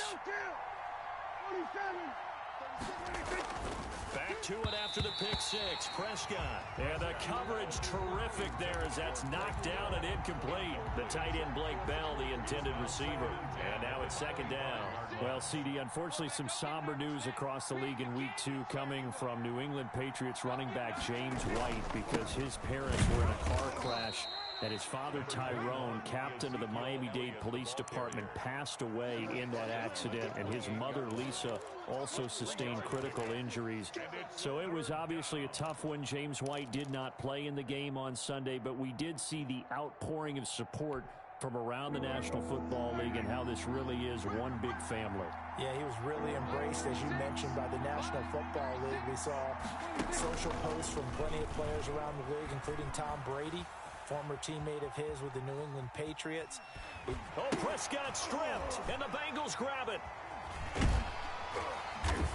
Back to it after the pick six. Prescott. And the coverage terrific there as that's knocked down and incomplete. The tight end Blake Bell, the intended receiver. And now it's second down. Well, CD, unfortunately some somber news across the league in week 2 coming from New England Patriots running back James White because his parents were in a car crash and his father Tyrone, captain of the Miami-Dade Police Department, passed away in that accident, and his mother Lisa also sustained critical injuries. So it was obviously a tough one. James White did not play in the game on Sunday, but we did see the outpouring of support from around the National Football League and how this really is one big family. Yeah, he was really embraced, as you mentioned, by the National Football League. We saw social posts from plenty of players around the league, including Tom Brady, former teammate of his with the New England Patriots. Oh, Prescott stripped, and the Bengals grab it.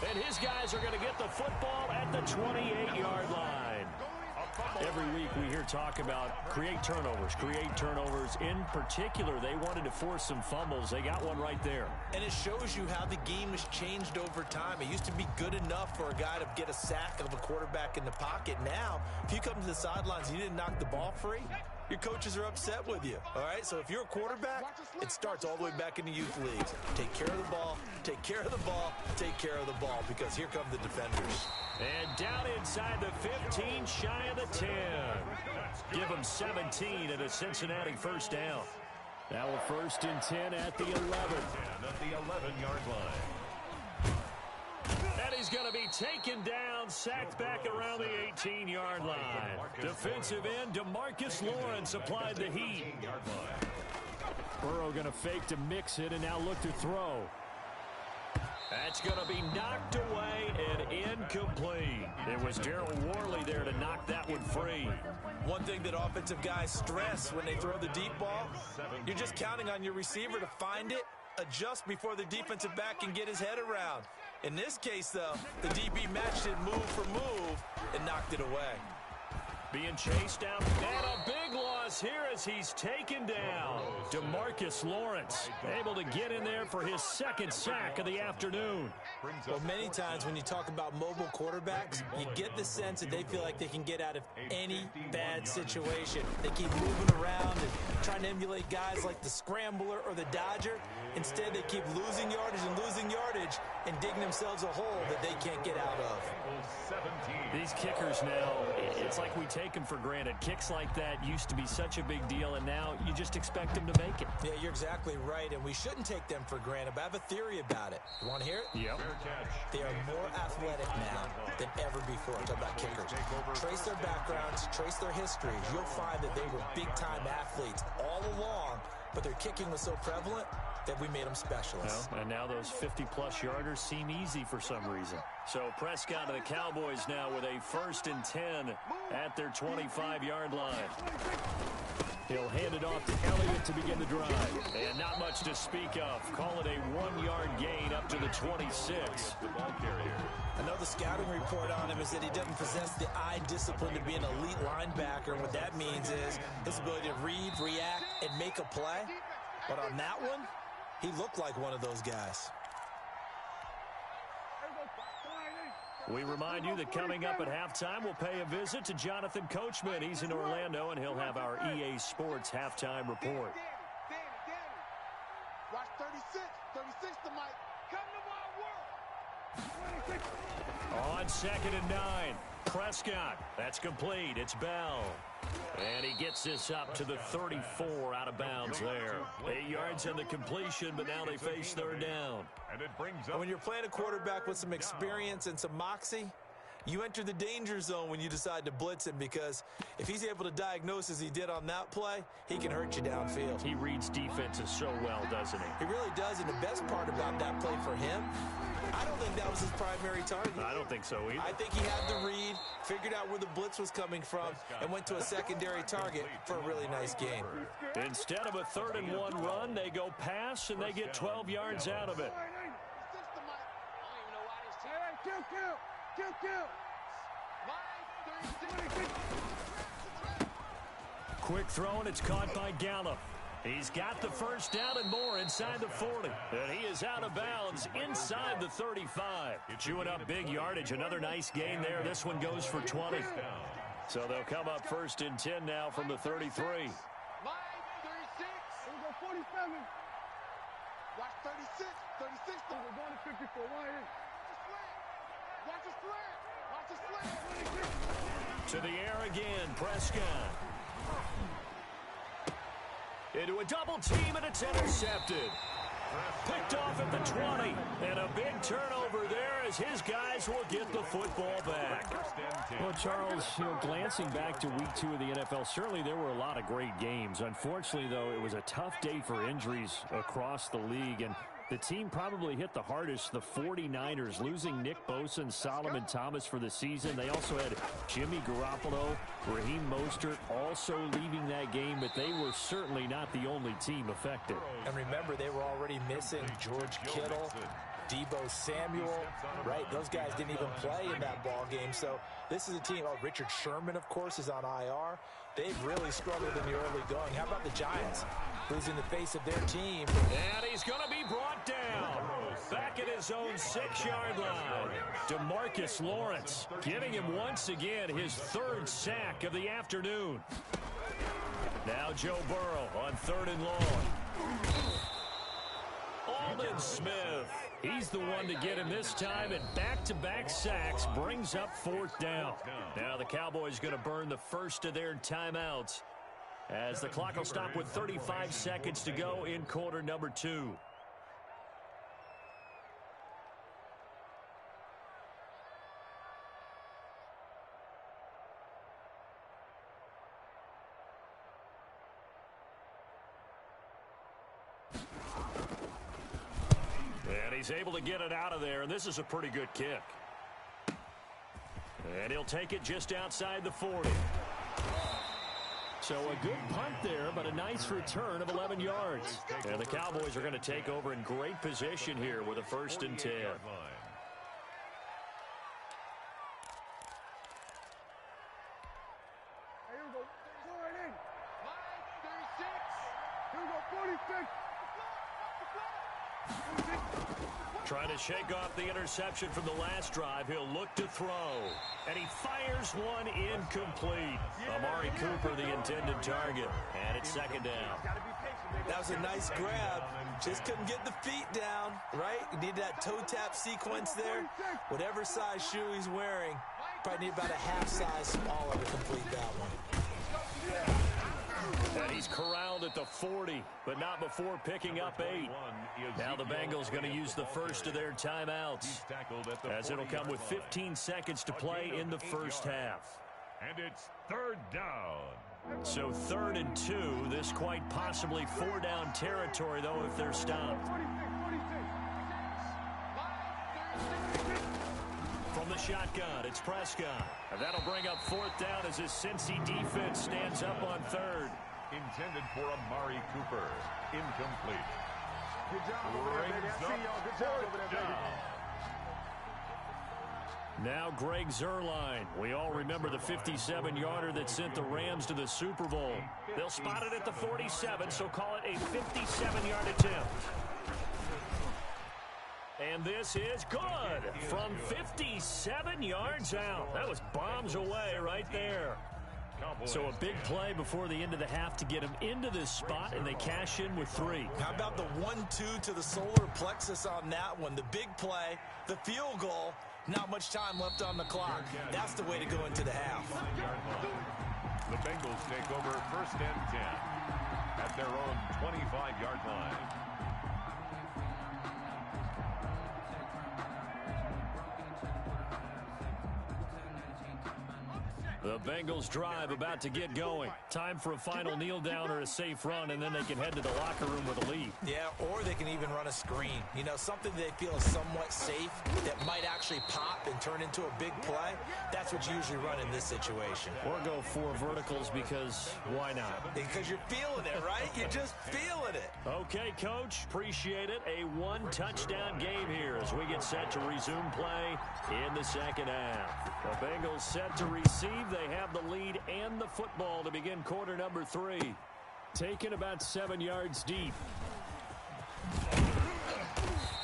And his guys are going to get the football at the 28-yard line. Every week we hear talk about create turnovers. In particular, they wanted to force some fumbles. They got one right there. And it shows you how the game has changed over time. It used to be good enough for a guy to get a sack of a quarterback in the pocket. Now, if you come to the sidelines and you didn't knock the ball free, your coaches are upset with you. All right, so if you're a quarterback, it starts all the way back in the youth leagues. Take care of the ball, take care of the ball, take care of the ball, because here come the defenders. And down inside the 15, shy of the 10. Give them 17 at a Cincinnati first down. Now a first and 10 at the 11. At the 11-yard line. And he's going to be taken down, sacked back around the 18-yard line. Defensive end DeMarcus Lawrence applied the heat. Burrow going to fake to mix it and now look to throw. That's going to be knocked away and incomplete. It was Darryl Worley there to knock that one free. One thing that offensive guys stress when they throw the deep ball, you're just counting on your receiver to find it, adjust before the defensive back can get his head around. In this case, though, the DB matched it move for move and knocked it away. Being chased down, and a big loss here as he's taken down. DeMarcus Lawrence able to get in there for his second sack of the afternoon. Well, many times when you talk about mobile quarterbacks, you get the sense that they feel like they can get out of any bad situation. They keep moving around and trying to emulate guys like the Scrambler or the Dodger. Instead, they keep losing yardage and digging themselves a hole that they can't get out of. These kickers now, it's like we take them for granted. Kicks like that used to be such a big deal, and now you just expect them to make it. Yeah, you're exactly right, and we shouldn't take them for granted, but I have a theory about it. You want to hear it? Yep. They are more athletic now than ever before. Talk about kickers. Trace their backgrounds, trace their histories. You'll find that they were big-time athletes all along, but their kicking was so prevalent that we made them specialists. Well, and now those 50-plus yarders seem easy for some reason. So Prescott and the Cowboys now with a first and 10 at their 25-yard line. He'll hand it off to Elliott to begin the drive. And not much to speak of. Call it a 1-yard gain up to the 26. The ball carrier. I know the scouting report on him is that he doesn't possess the eye discipline to be an elite linebacker. And what that means is his ability to read, react, and make a play. But on that one, he looked like one of those guys. We remind you that coming up at halftime, we'll pay a visit to Jonathan Coachman. He's in Orlando, and he'll have our EA Sports halftime report. Watch 36. 36 to Mike. Come to my work. 26. On second and 9, Prescott. That's complete. It's Bell. And he gets this up to the 34 out of bounds there. 8 yards on the completion, but now they face third down. And it brings And up when you're playing a quarterback with some experience and some moxie, you enter the danger zone when you decide to blitz him, because if he's able to diagnose as he did on that play, he can hurt you downfield. He reads defenses so well, doesn't he? He really does, and the best part about that play for him, I don't think that was his primary target. I don't think so either. I think he had the read, figured out where the blitz was coming from, and went to a secondary target for a really nice game. Instead of a 3rd-and-1 run, they go pass, and they get 12 yards out of it. Quick throw, and it's caught by Gallup. He's got the first down and more inside the 40. And he is out of bounds inside the 35. Chewing up big yardage. Another nice gain there. This one goes for 20. So they'll come up 1st and 10 now from the 33. 36. Here we go, 47. Watch 36. 36. We're going to 54. Watch the slant. Watch the slant. To the air again, Prescott. Into a double team, and it's intercepted. Picked off at the 20. And a big turnover there as his guys will get the football back. Well, Charles, glancing back to week 2 of the NFL, certainly there were a lot of great games. Unfortunately, though, it was a tough day for injuries across the league. And the team probably hit the hardest, the 49ers, losing Nick Bosa and Solomon Thomas for the season. They also had Jimmy Garoppolo, Raheem Mostert also leaving that game, but they were certainly not the only team affected. And remember, they were already missing George Kittle, Deebo Samuel, right? Those guys didn't even play in that ball game. So this is a team. Oh, Richard Sherman, of course, is on IR. They've really struggled in the early going. How about the Giants? Losing the face of their team. And he's going to be brought down. Back at his own 6-yard line. DeMarcus Lawrence giving him once again his 3rd sack of the afternoon. Now Joe Burrow on 3rd and long. Aldon Smith. He's the one to get him this time, and back-to-back sacks brings up 4th down. Now the Cowboys going to burn the first of their timeouts, as the clock will stop with 35 seconds to go in quarter number 2. And he's able to get it out of there, and this is a pretty good kick. And he'll take it just outside the 40. So a good punt there, but a nice return of 11 yards. And the Cowboys are going to take over in great position here with a 1st and 10. Here we go. Go right in. 36. Here we go, 46. Trying to shake off the interception from the last drive. He'll look to throw. And he fires one incomplete. Amari Cooper, the intended target. And it's 2nd down. That was a nice grab. Just couldn't get the feet down, right? You need that toe tap sequence there. Whatever size shoe he's wearing, probably need about a half size smaller to complete that one. And he's corralled at the 40, but not before picking up 8. Now the Bengals going to use the first of their timeouts, as it'll come with 15 seconds to play in the first half. And it's 3rd down. So 3rd and 2, this quite possibly 4-down territory, though, if they're stopped. From the shotgun, it's Prescott. And that'll bring up 4th down as his Cincy defense stands up on 3rd. Intended for Amari Cooper. Incomplete. Good job over there, baby. I see y'all. Good job over there, baby. Now Greg Zuerlein. We all remember the 57-yarder that sent the Rams to the Super Bowl. They'll spot it at the 47, so call it a 57-yard attempt. And this is good from 57 yards out. That was bombs away right there. So a big play before the end of the half to get him into this spot, and they cash in with 3. How about the 1-2 to the solar plexus on that one? The big play, the field goal, not much time left on the clock. That's the way to go into the half. The Bengals take over 1st and 10 at their own 25-yard line. The Bengals drive about to get going. Time for a final kneel down or a safe run, and then they can head to the locker room with a lead. Yeah, or they can even run a screen. You know, something they feel is somewhat safe that might actually pop and turn into a big play. That's what you usually run in this situation. Or go for verticals because why not? Because you're feeling it, right? You're just feeling it. Okay, Coach. Appreciate it. A one-touchdown game here as we get set to resume play in the second half. The Bengals set to receive. They have the lead and the football to begin quarter number 3. Taken about 7 yards deep.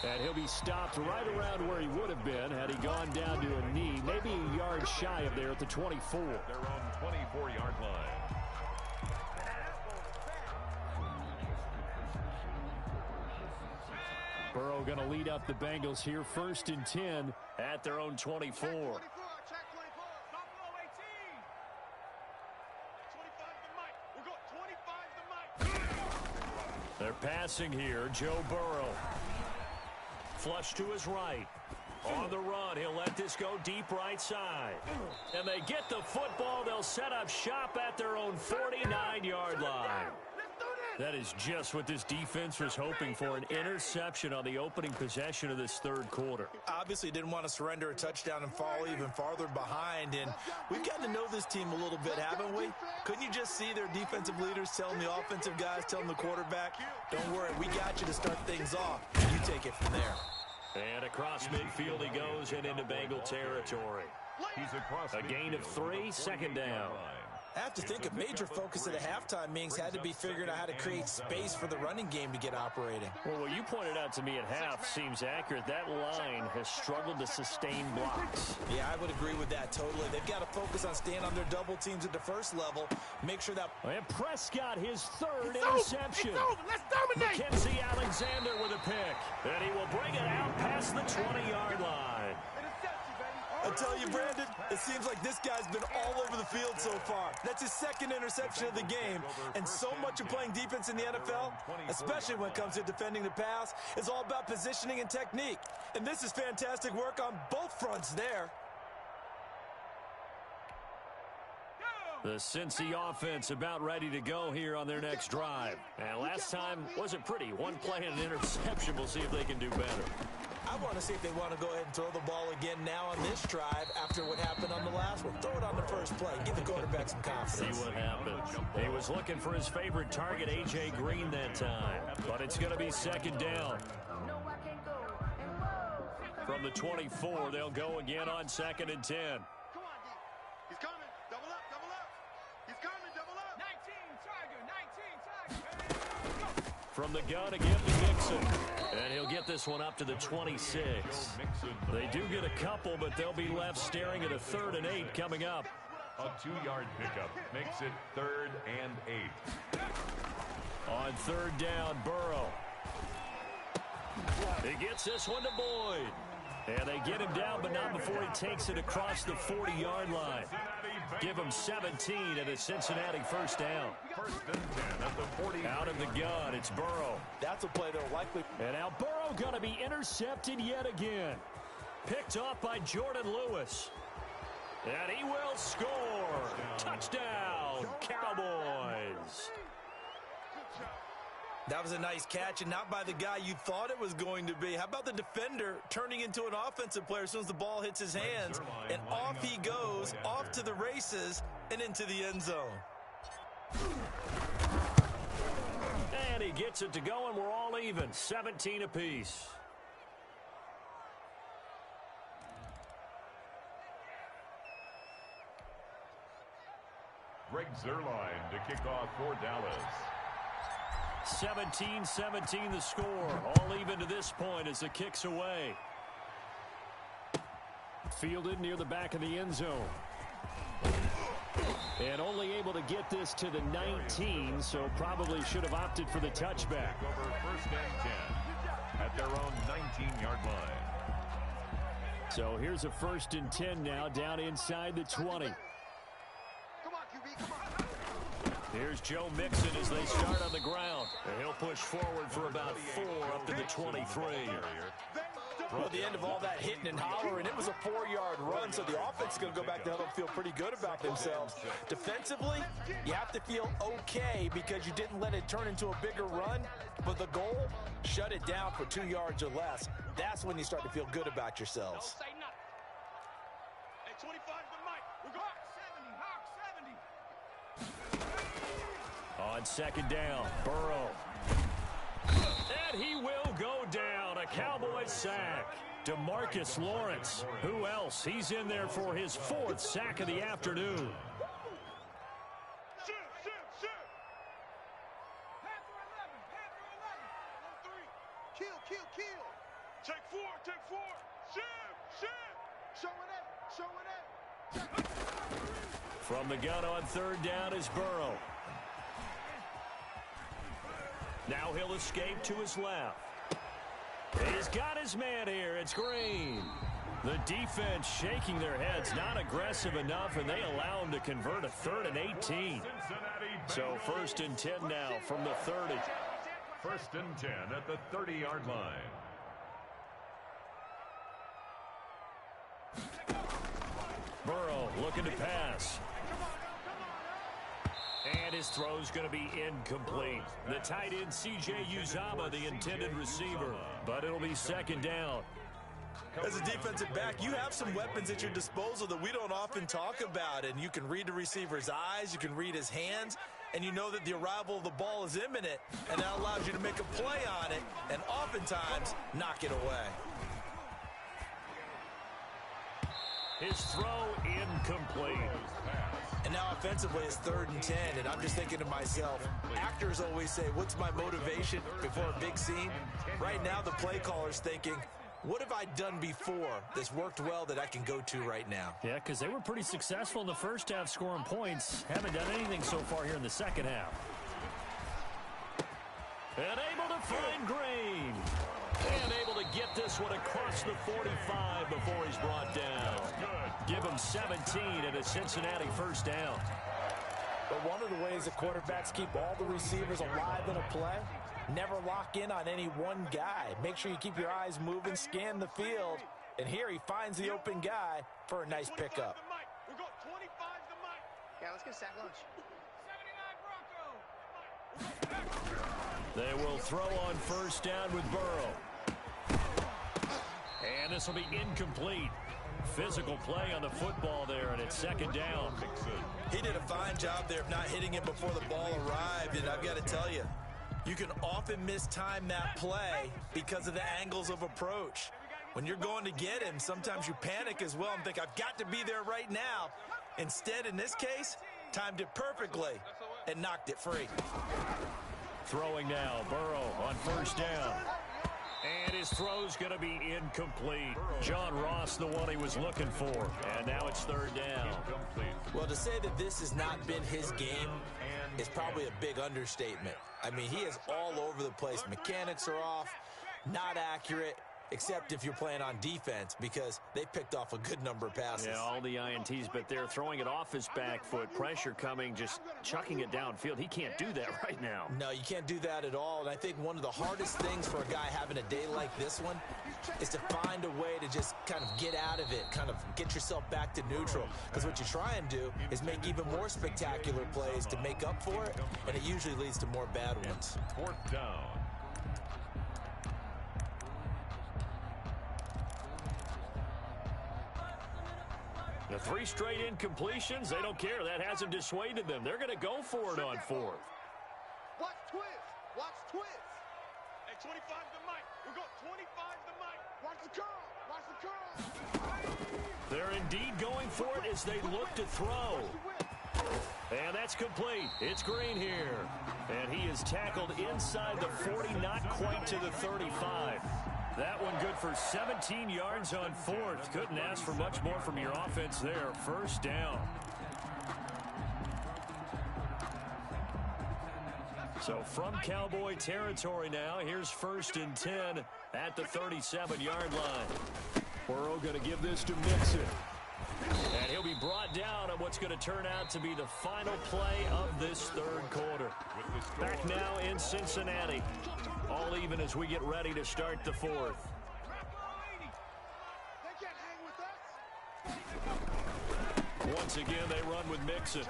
And he'll be stopped right around where he would have been had he gone down to a knee, maybe a yard shy of there at the 24. Their own 24-yard line. Burrow going to lead up the Bengals here, 1st and 10 at their own 24. They're passing here. Joe Burrow. Flush to his right. On the run, he'll let this go deep right side. And they get the football. They'll set up shop at their own 49-yard line. That is just what this defense was hoping for, an interception on the opening possession of this third quarter. Obviously didn't want to surrender a touchdown and fall even farther behind, and we've gotten to know this team a little bit, haven't we? Couldn't you just see their defensive leaders telling the offensive guys, telling the quarterback, don't worry, we got you to start things off. You take it from there. And across midfield he goes and into Bengal territory. A gain of 3, second down. I have to think a major focus of the halftime meetings had to be figuring out how to create space for the running game to get operating. Well, what you pointed out to me at half seems accurate. That line has struggled to sustain blocks. Yeah, I would agree with that totally. They've got to focus on staying on their double teams at the first level. Make sure that... And Prescott, his third interception. It's over. Let's dominate. Mackenzie Alexander with a pick. And he will bring it out past the 20-yard line. I tell you, Brandon, it seems like this guy's been all over the field so far. That's his second interception of the game. And so much of playing defense in the NFL, especially when it comes to defending the pass, is all about positioning and technique. And this is fantastic work on both fronts there. The Cincy offense about ready to go here on their next drive. And last time wasn't pretty. One play and an interception. We'll see if they can do better. I want to see if they want to go ahead and throw the ball again now on this drive after what happened on the last one. Throw it on the first play. Give the quarterback some confidence. See what happens. He was looking for his favorite target, A.J. Green, that time. But it's going to be second down. From the 24, they'll go again on 2nd and 10. Come on, D. He's coming. Double up, double up. He's coming, double up. 19, Tiger, 19, Tiger. From the gun again to Mixon. And he'll get this one up to the 26. They do get a couple, but they'll be left staring at a 3rd and 8 coming up. A 2-yard pickup makes it 3rd and 8. On 3rd down, Burrow. He gets this one to Boyd. And they get him down, but not before he takes it across the 40-yard line. Give him 17 and a Cincinnati first down. 1st and 10 at the 40. Out of the gun, it's Burrow. That's a play they'll likely... And now Burrow going to be intercepted yet again. Picked off by Jordan Lewis. And he will score. Touchdown, Cowboys. That was a nice catch, and not by the guy you thought it was going to be. How about the defender turning into an offensive player as soon as the ball hits his hands, and off he goes, off to the races, and into the end zone. And he gets it to go, and we're all even, 17 apiece. Greg Zuerlein to kick off for Dallas. 17-17 the score. All even to this point as the kick's away. Fielded near the back of the end zone. And only able to get this to the 19, so probably should have opted for the touchback. Over 1st and 10 at their own 19-yard line. So here's a 1st and 10 now down inside the 20. Come on, QB, come on. Here's Joe Mixon as they start on the ground. And he'll push forward for about 4 up to the 23. Well, at the end of all that hitting and hollering, it was a 4-yard run, so the offense is going to go back to huddle and feel pretty good about themselves. Defensively, you have to feel okay because you didn't let it turn into a bigger run, but the goal, shut it down for 2 yards or less. That's when you start to feel good about yourselves. Don't say nothing. Hey, 25 to Mike. We're going. Hawk 70. On second down, Burrow. And he will go down. A Cowboy sack. DeMarcus Lawrence. Who else? He's in there for his 4th sack of the afternoon. Shoot. Panther 11. 1-3. Kill. Take 4. Shoot. Showing it. From the gun on third down is Burrow. Now he'll escape to his left. He's got his man here. It's Green. The defense shaking their heads, not aggressive enough, and they allow him to convert a 3rd and 18. So 1st and 10 now from the 30. 1st and 10 at the 30-yard line. Burrow looking to pass. And his throw's going to be incomplete. The tight end, C.J. Uzomah, the intended receiver. But it'll be 2nd down. As a defensive back, you have some weapons at your disposal that we don't often talk about. And you can read the receiver's eyes, you can read his hands, and you know that the arrival of the ball is imminent. And that allows you to make a play on it and oftentimes knock it away. His throw incomplete. And now offensively it's 3rd and 10, and I'm just thinking to myself, actors always say, what's my motivation before a big scene? Right now the play caller's thinking, what have I done before that's worked well that I can go to right now? Yeah, because they were pretty successful in the first half scoring points. Haven't done anything so far here in the second half. And able to find Green. And able to get this one across the 45 before he's brought down. Give him 17 and a Cincinnati 1st down. But one of the ways that quarterbacks keep all the receivers alive in a play, never lock in on any one guy. Make sure you keep your eyes moving, scan the field. And here he finds the open guy for a nice pickup. We're going 25 to Mike. Yeah, let's get a sack lunch. 79 Bronco. They will throw on 1st down with Burrow. And this will be incomplete. Physical play on the football there, and it's 2nd down. He did a fine job there of not hitting him before the ball arrived, and I've got to tell you, you can often mistime that play because of the angles of approach. When you're going to get him, sometimes you panic as well and think, I've got to be there right now. Instead, in this case, timed it perfectly and knocked it free. Throwing now, Burrow on 1st down. And his throw's going to be incomplete. John Ross, the one he was looking for. And now it's 3rd down. Well, to say that this has not been his game is probably a big understatement. I mean, he is all over the place. Mechanics are off, not accurate, except if you're playing on defense, because they picked off a good number of passes. Yeah, all the INTs, but they're throwing it off his back foot. Pressure coming, just chucking it downfield. He can't do that right now. No, you can't do that at all. And I think one of the hardest things for a guy having a day like this one is to find a way to just kind of get out of it, kind of get yourself back to neutral. Because what you try and do is make even more spectacular plays to make up for it, and it usually leads to more bad ones. 4th down. The 3 straight incompletions, they don't care. That hasn't dissuaded them. They're going to go for it on 4th. Watch twist. Hey, 25 to Mike. We're going 25 to Mike. Watch the curl. They're indeed going for it as they look to throw. And that's complete. It's Green here. And he is tackled inside the 40, not quite to the 35. That one good for 17 yards on 4th. Couldn't ask for much more from your offense there. 1st down. So from Cowboy territory now, here's 1st and 10 at the 37-yard line. Burrow going to give this to Mixon. And he'll be brought down on what's going to turn out to be the final play of this 3rd quarter. Back now in Cincinnati. All even as we get ready to start the 4th. Once again, they run with Mixon.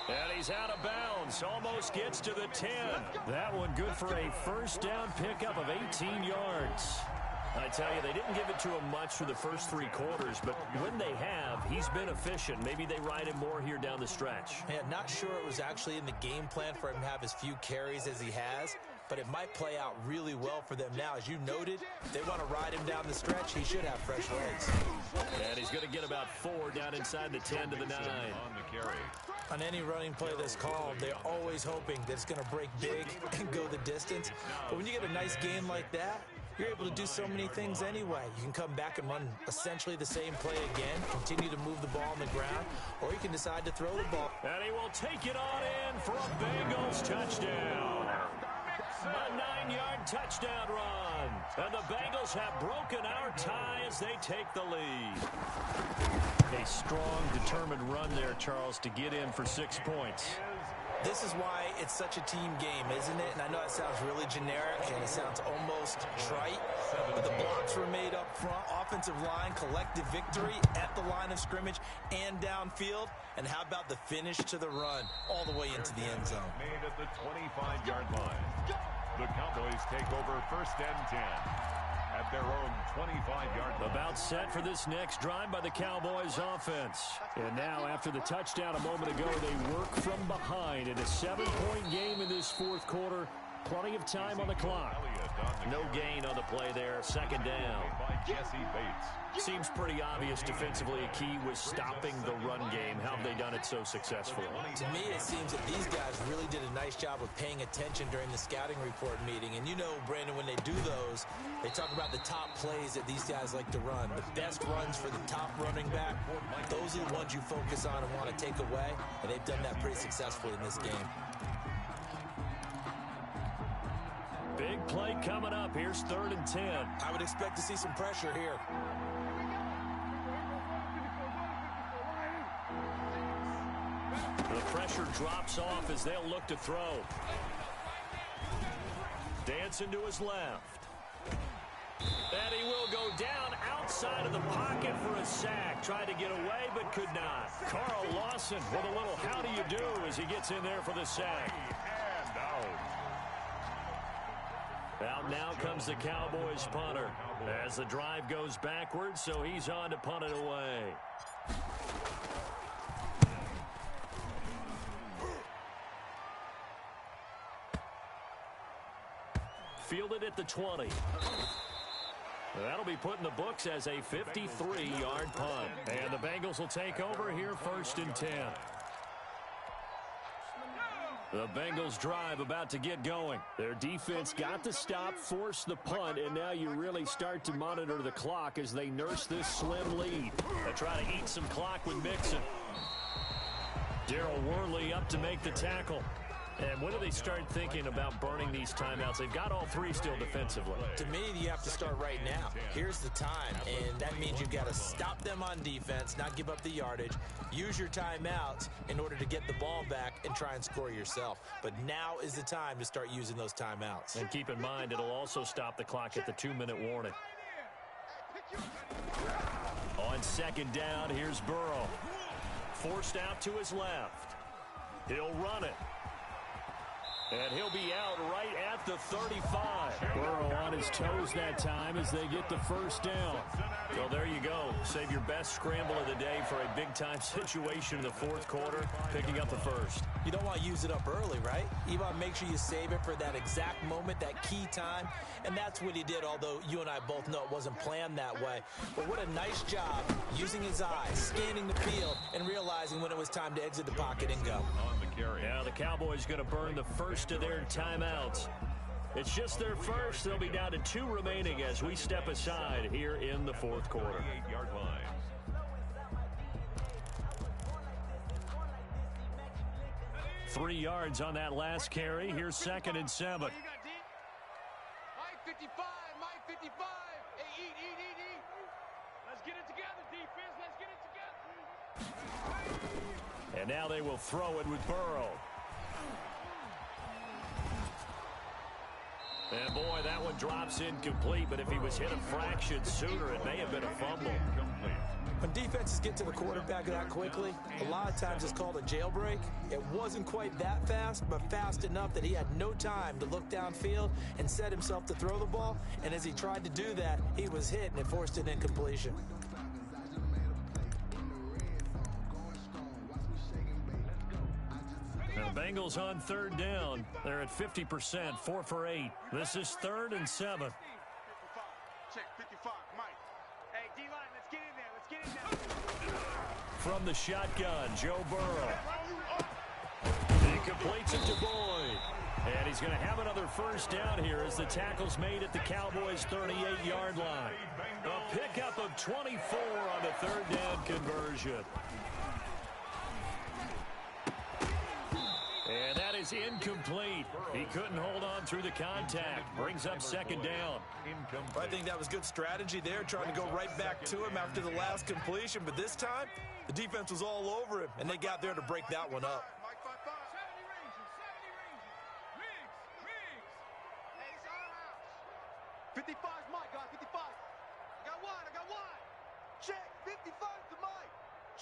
And he's out of bounds. Almost gets to the 10. That one good for a first down pickup of 18 yards. I tell you, they didn't give it to him much for the first 3 quarters, but when they have, he's been efficient. Maybe they ride him more here down the stretch. Yeah, not sure it was actually in the game plan for him to have as few carries as he has, but it might play out really well for them now. As you noted, if they want to ride him down the stretch, he should have fresh legs. And he's going to get about 4 down inside the 10 to the 9. On the carry. On any running play that's called, they're always hoping that it's going to break big and go the distance. But when you get a nice game like that, you're able to do so many things anyway. You can come back and run essentially the same play again, continue to move the ball on the ground, or you can decide to throw the ball. And he will take it on in for a Bengals touchdown. A 9-yard touchdown run. And the Bengals have broken our tie as they take the lead. A strong, determined run there, Charles, to get in for 6 points. This is why it's such a team game, isn't it? And I know it sounds really generic and it sounds almost trite, but the blocks were made up front. Offensive line, collective victory at the line of scrimmage and downfield. And how about the finish to the run all the way into the end zone? Made at the 25-yard line. The Cowboys take over first and 10 at their own 25-yard line. About set for this next drive by the Cowboys offense. And now, after the touchdown a moment ago, they work from behind in a 7-point game in this fourth quarter. Plenty of time on the clock. No gain on the play there. Second down. By Jesse Bates. Seems pretty obvious defensively. A key was stopping the run game. How have they done it so successfully? To me, it seems that these guys really did a nice job of paying attention during the scouting report meeting. And you know, Brandon, when they do those, they talk about the top plays that these guys like to run. The best runs for the top running back, those are the ones you focus on and want to take away. And they've done that pretty successfully in this game. Big play coming up. Here's 3rd and 10. I would expect to see some pressure here. The pressure drops off as they'll look to throw. Dancing to his left. And he will go down outside of the pocket for a sack. Tried to get away, but could not. Carl Lawson with a little how do you do as he gets in there for the sack. And out. Out now comes the Cowboys punter as the drive goes backwards, so he's on to punt it away. Fielded at the 20. That'll be put in the books as a 53-yard punt. And the Bengals will take over here 1st and 10. The Bengals drive about to get going. Their defense got the stop, forced the punt, and now you really start to monitor the clock as they nurse this slim lead. They try to eat some clock with Mixon. Darryl Worley up to make the tackle. And when do they start thinking about burning these timeouts? They've got all 3 still defensively. To me, you have to start right now. Here's the time, and that means you've got to stop them on defense, not give up the yardage, use your timeouts in order to get the ball back and try and score yourself. But now is the time to start using those timeouts. And keep in mind, it'll also stop the clock at the 2-minute warning. On 2nd down, here's Burrow. Forced out to his left. He'll run it. And he'll be out right at the 35. Burrow on his toes that time as they get the first down. So there you go. Save your best scramble of the day for a big-time situation in the fourth quarter, picking up the first. You don't want to use it up early, right? You want to make sure you save it for that exact moment, that key time. And that's what he did, although you and I both know it wasn't planned that way. But what a nice job using his eyes, scanning the field, and realizing when it was time to exit the pocket and go. On the carry. Now the Cowboys going to burn the first of their timeouts. It's just their first. They'll be down to 2 remaining as we step aside here in the fourth quarter. 38-yard line. 3 yards on that last carry. Here's 2nd and 7. Mike 55, Mike 55. Hey, eat. Let's get it together, defense. Let's get it together. And now they will throw it with Burrow. And boy, that one drops incomplete, but if he was hit a fraction sooner, it may have been a fumble. When defenses get to the quarterback that quickly, a lot of times it's called a jailbreak. It wasn't quite that fast, but fast enough that he had no time to look downfield and set himself to throw the ball. And as he tried to do that, he was hit and it forced an incompletion. And the Bengals on third down. They're at 50%, 4 for 8. This is 3rd and 7. Check 55, Mike. Hey, D-line, let's get in there. Let's get in there. From the shotgun, Joe Burrow. He completes it to Boyd. And he's going to have another first down here as the tackle's made at the Cowboys' 38-yard line. A pickup of 24 on the third down conversion. And that is incomplete. He couldn't hold on through the contact. Brings up second down. I think that was good strategy there, trying to go right back to him after the last completion. But this time, the defense was all over him, and they got there to break that one up. 55's Mike, guys, 55. I got wide. Check, 55's to Mike.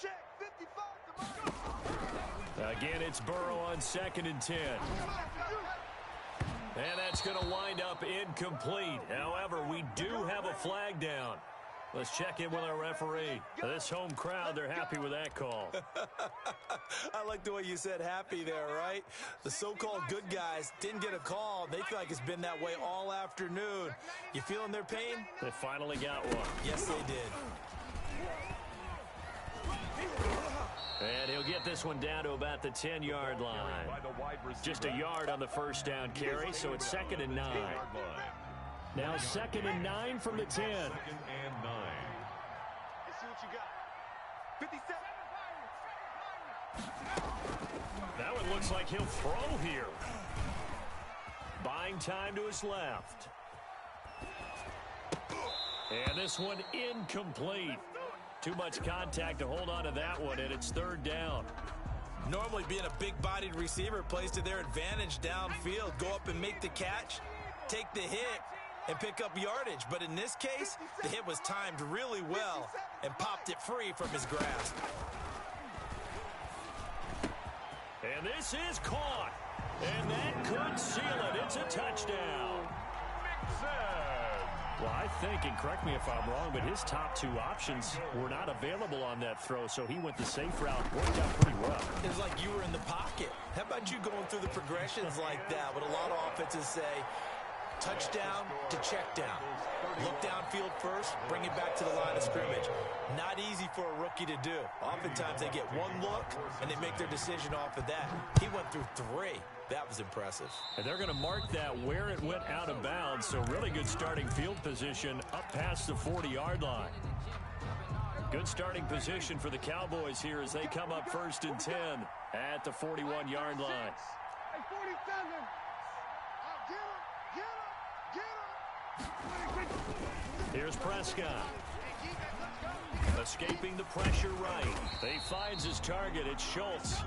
Check, 55's to Mike. Again, it's Burrow on 2nd and 10. And that's going to wind up incomplete. However, we do have a flag down. Let's check in with our referee. This home crowd, they're happy with that call. I like the way you said happy there, right? The so-called good guys didn't get a call. They feel like it's been that way all afternoon. You feeling their pain? They finally got one. Yes, they did. And he'll get this one down to about the 10-yard line. Just a yard on the first down carry, so it's 2nd and 9. Now 2nd and 9 from the 10. 2nd and 9. Let's see what you got. 57. That one looks like he'll throw here. Buying time to his left. And this one incomplete. Too much contact to hold on to that one, and it's 3rd down. Normally being a big-bodied receiver plays to their advantage downfield. Go up and make the catch, take the hit, and pick up yardage. But in this case, the hit was timed really well and popped it free from his grasp. And this is caught. And that could seal it. It's a touchdown. Well, I think, and correct me if I'm wrong, but his top 2 options were not available on that throw, so he went the safe route. Worked out pretty well. It was like you were in the pocket. How about you going through the progressions like that? What a lot of offenses say, touchdown to check down. Look downfield first, bring it back to the line of scrimmage. Not easy for a rookie to do. Oftentimes they get one look, and they make their decision off of that. He went through 3. That was impressive. And they're going to mark that where it went out of bounds, so really good starting field position up past the 40-yard line. Good starting position for the Cowboys here as they come up 1st and 10 at the 41-yard line. Hey, 47. Get him. Here's Prescott. Escaping the pressure right. He finds his target. It's Schultz.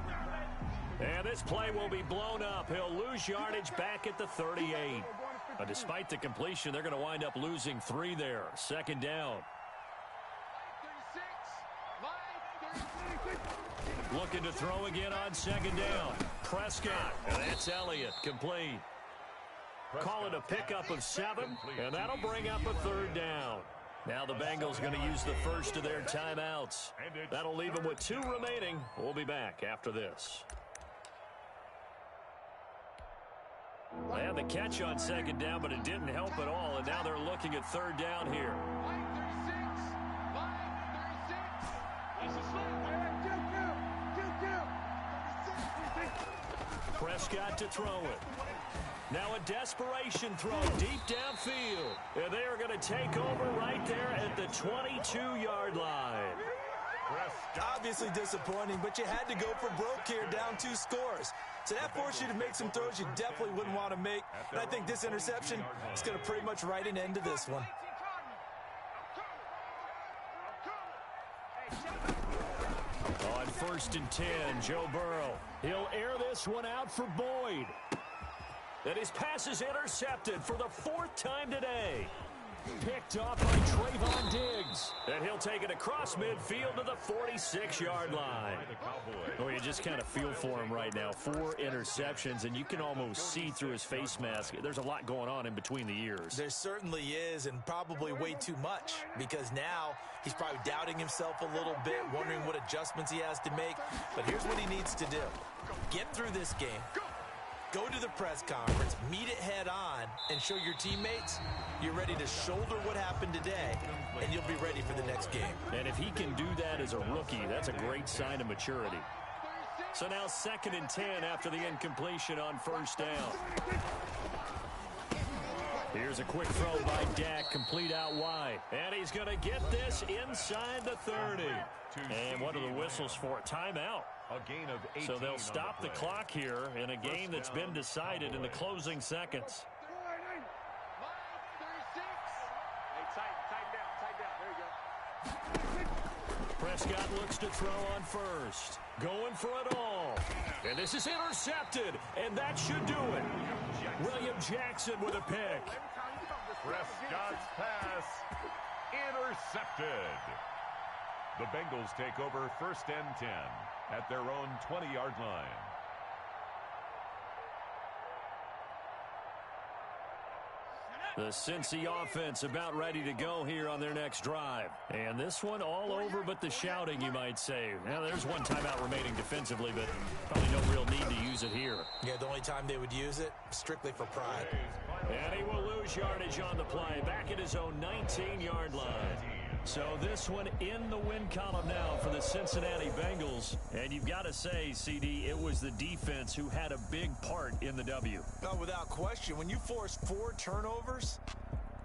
And this play will be blown up. He'll lose yardage back at the 38. Despite the completion, they're going to wind up losing 3 there. 2nd down. Looking to throw again on 2nd down. Prescott. And that's Elliott. Complete. Call it a pickup of 7, and that'll bring up a 3rd down. Now the Bengals going to use the first of their timeouts. That'll leave them with 2 remaining. We'll be back after this. They had the catch on 2nd down, but it didn't help at all, and now they're looking at 3rd down here. Prescott to throw it. Now a desperation throw deep downfield. And they are going to take over right there at the 22-yard line. Obviously disappointing, but you had to go for broke here, down 2 scores. So that forced you to make some throws you definitely wouldn't want to make. And I think this interception is going to pretty much write an end to this one. On 1st and 10, Joe Burrow. He'll air this one out for Boyd. And his pass is intercepted for the 4th time today. Picked off by Trayvon Diggs. And he'll take it across midfield to the 46-yard line. Oh, you just kind of feel for him right now. 4 interceptions, and you can almost see through his face mask. There's a lot going on in between the ears. There certainly is, and probably way too much, because now he's probably doubting himself a little bit, wondering what adjustments he has to make. But here's what he needs to do. Get through this game. Go to the press conference, meet it head on, and show your teammates you're ready to shoulder what happened today, and you'll be ready for the next game. And if he can do that as a rookie, that's a great sign of maturity. So now 2nd and 10 after the incompletion on first down. Here's a quick throw by Dak, complete out wide. And he's going to get this inside the 30. And what are the whistles for? Timeout. A gain of 18. So they'll stop the clock here in a game that's been decided in the closing seconds. Prescott looks to throw on first. Going for it all. And this is intercepted, and that should do it. William Jackson with a pick. Prescott's pass intercepted. The Bengals take over 1st and 10 at their own 20-yard line. The Cincy offense about ready to go here on their next drive. And this one all over but the shouting, you might say. Now, there's one timeout remaining defensively, but probably no real need to use it here. Yeah, the only time they would use it, strictly for pride. And he will lose yardage on the play, back at his own 19-yard line. So this one in the win column now for the Cincinnati Bengals. And you've got to say, CD, it was the defense who had a big part in the W. No, without question. When you force 4 turnovers,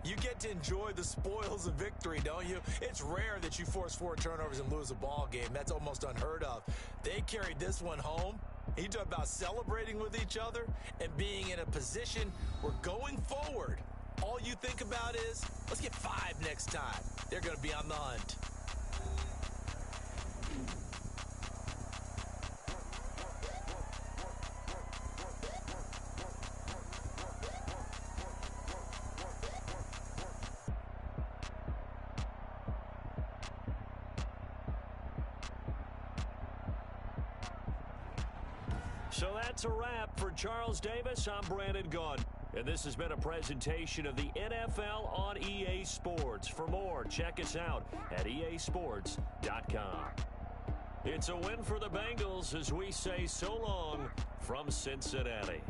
you get to enjoy the spoils of victory, don't you? It's rare that you force 4 turnovers and lose a ball game. That's almost unheard of. They carried this one home. He talked about celebrating with each other and being in a position where going forward, all you think about is, let's get 5 next time. They're going to be on the hunt. So that's a wrap for Charles Davis. I'm Brandon Gaudin. And this has been a presentation of the NFL on EA Sports. For more, check us out at easports.com. It's a win for the Bengals as we say so long from Cincinnati.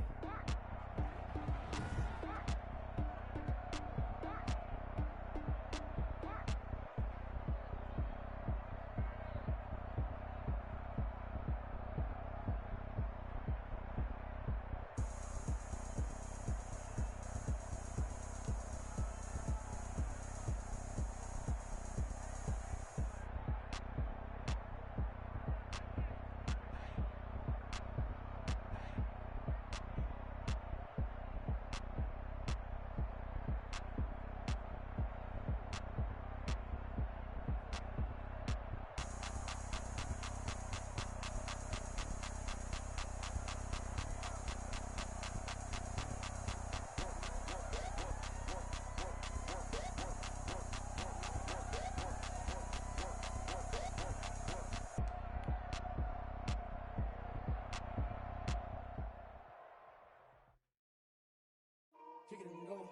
Kick it and go.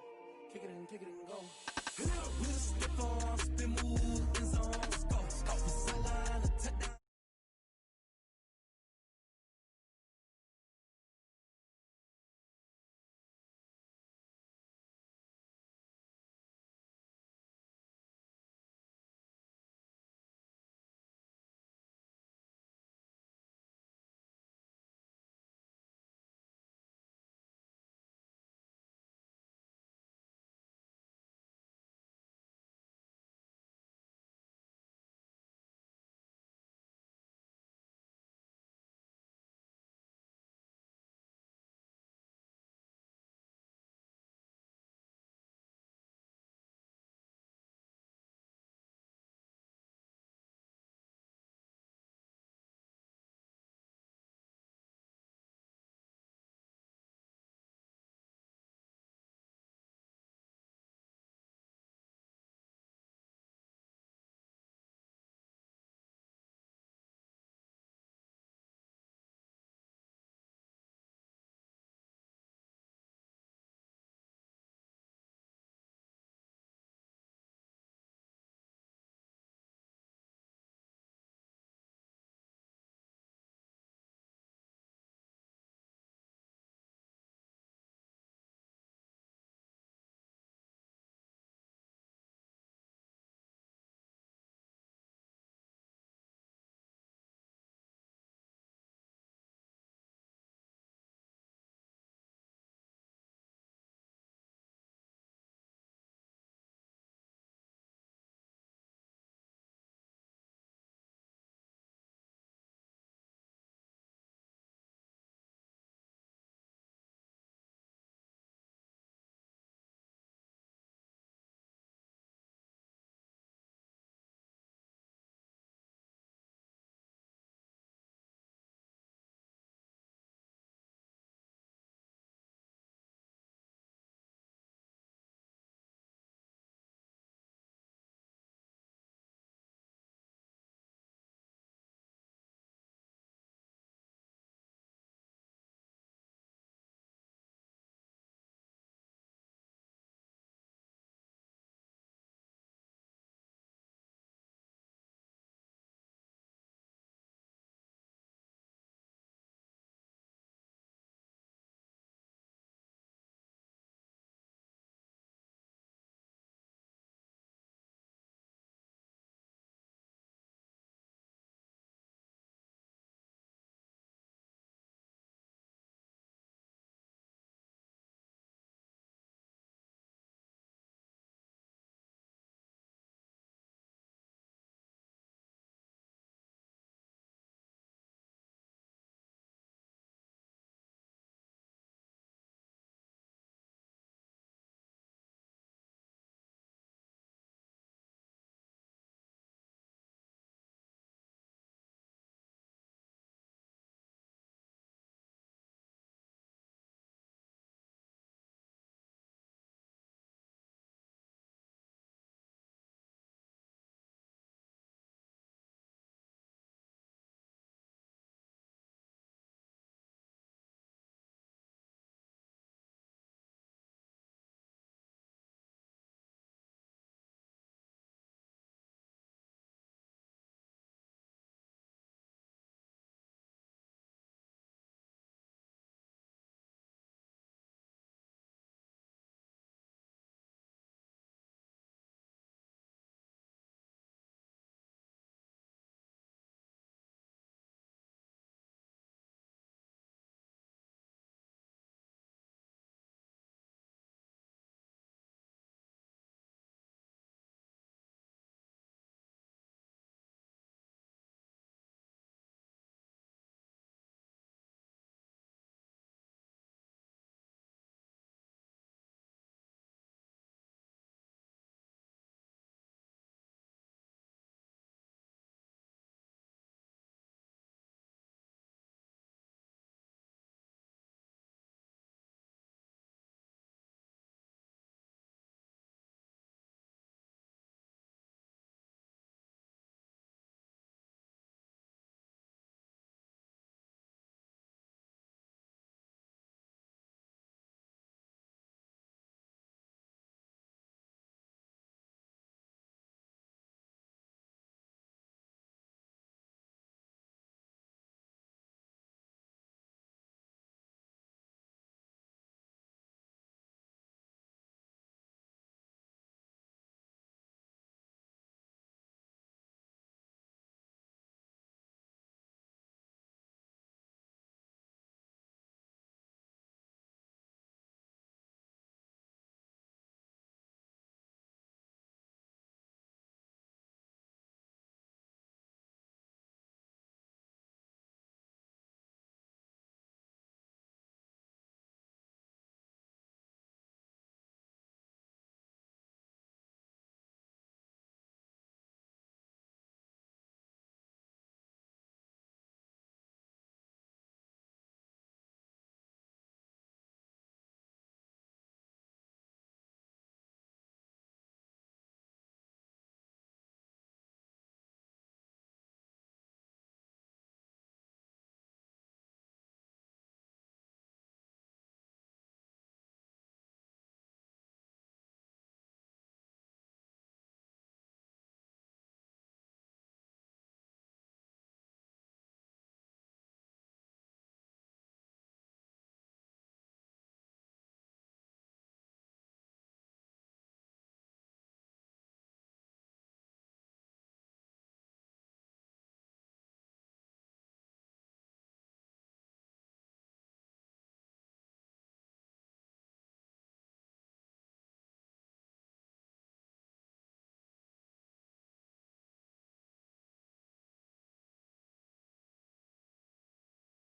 Kick it and go.